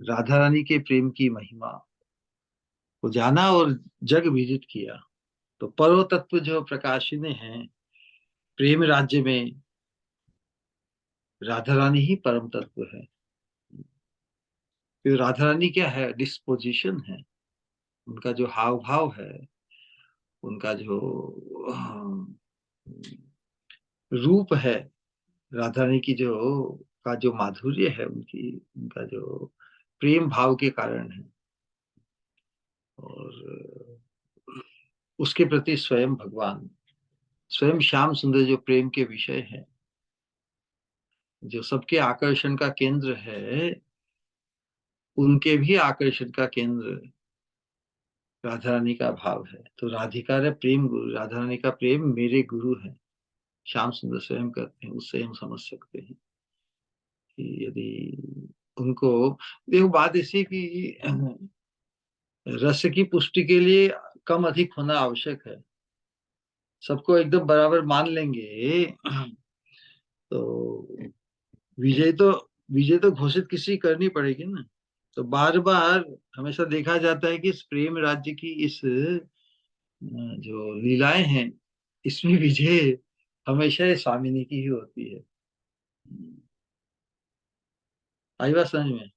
राधा रानी के प्रेम की महिमा को जाना और जग विदित किया। तो परव तत्व जो प्रकाशिने हैं प्रेम राज्य में, राधा रानी ही परम तत्व है। फिर राधा रानी क्या है? डिस्पोजिशन है। उनका जो हाव भाव है, उनका जो रूप है, राधा रानी की जो माधुर्य है, उनका जो प्रेम भाव के कारण है। और उसके प्रति स्वयं भगवान, स्वयं श्याम सुंदर जो प्रेम के विषय है, जो सबके आकर्षण का केंद्र है, उनके भी आकर्षण का केंद्र राधा रानी का भाव है। तो राधिका रे प्रेम गुरु, राधा रानी का प्रेम मेरे गुरु है, श्याम सुंदर स्वयं करते हैं। उससे हम समझ सकते हैं कि यदि उनको, देखो बात ऐसी कि रस की पुष्टि के लिए कम अधिक होना आवश्यक है। सबको एकदम बराबर मान लेंगे तो विजय तो घोषित किसी करनी पड़ेगी ना। तो बार बार हमेशा देखा जाता है कि इस प्रेम राज्य की इस जो लीलाएं हैं, इसमें विजय हमेशा ये स्वामिनी की ही होती है। आई बात समझ में?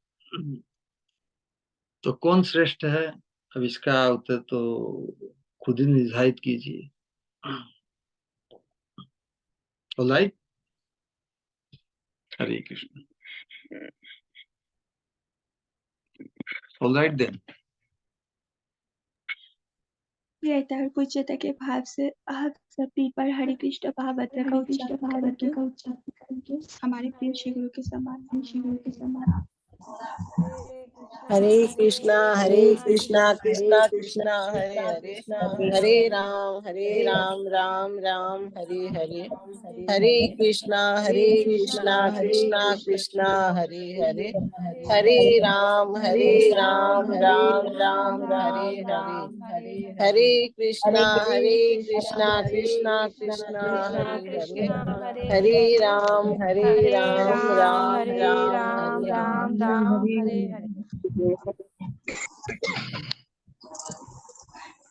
तो कौन श्रेष्ठ है, अब इसका उत्तर तो खुद ही निर्धारित कीजिए। ऑलराइट, हरे कृष्ण। ऑलराइट देन, प्रियता और पूज्यता के भाव से आप सभी पर हरे कृष्ण भावत्र का उच्चारण करके हमारे प्रिय श्री गुरु के समान। हरे कृष्णा कृष्णा कृष्णा हरे हरे, हरे राम राम राम हरे हरे, हरे कृष्णा कृष्णा कृष्णा हरे हरे, हरे राम राम राम हरे हरे, हरे कृष्णा कृष्णा कृष्णा हरे हरे, हरे राम राम हरे हरे।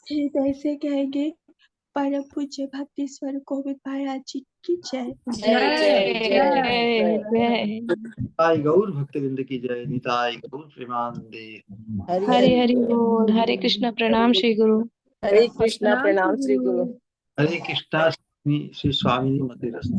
हृदय से कहेंगे परम पूज्य भक्ति स्वरूप गोविंद महाराज जी की जय। निताय गौर भक्तवृंद की जय, निताय गौर प्रेमानंदे। हरि हरि बोल। हरे कृष्ण, प्रणाम श्री गुरु। हरे कृष्णा, प्रणाम श्री गुरु। हरे कृष्णा, श्री स्वामिनी मते रस्त।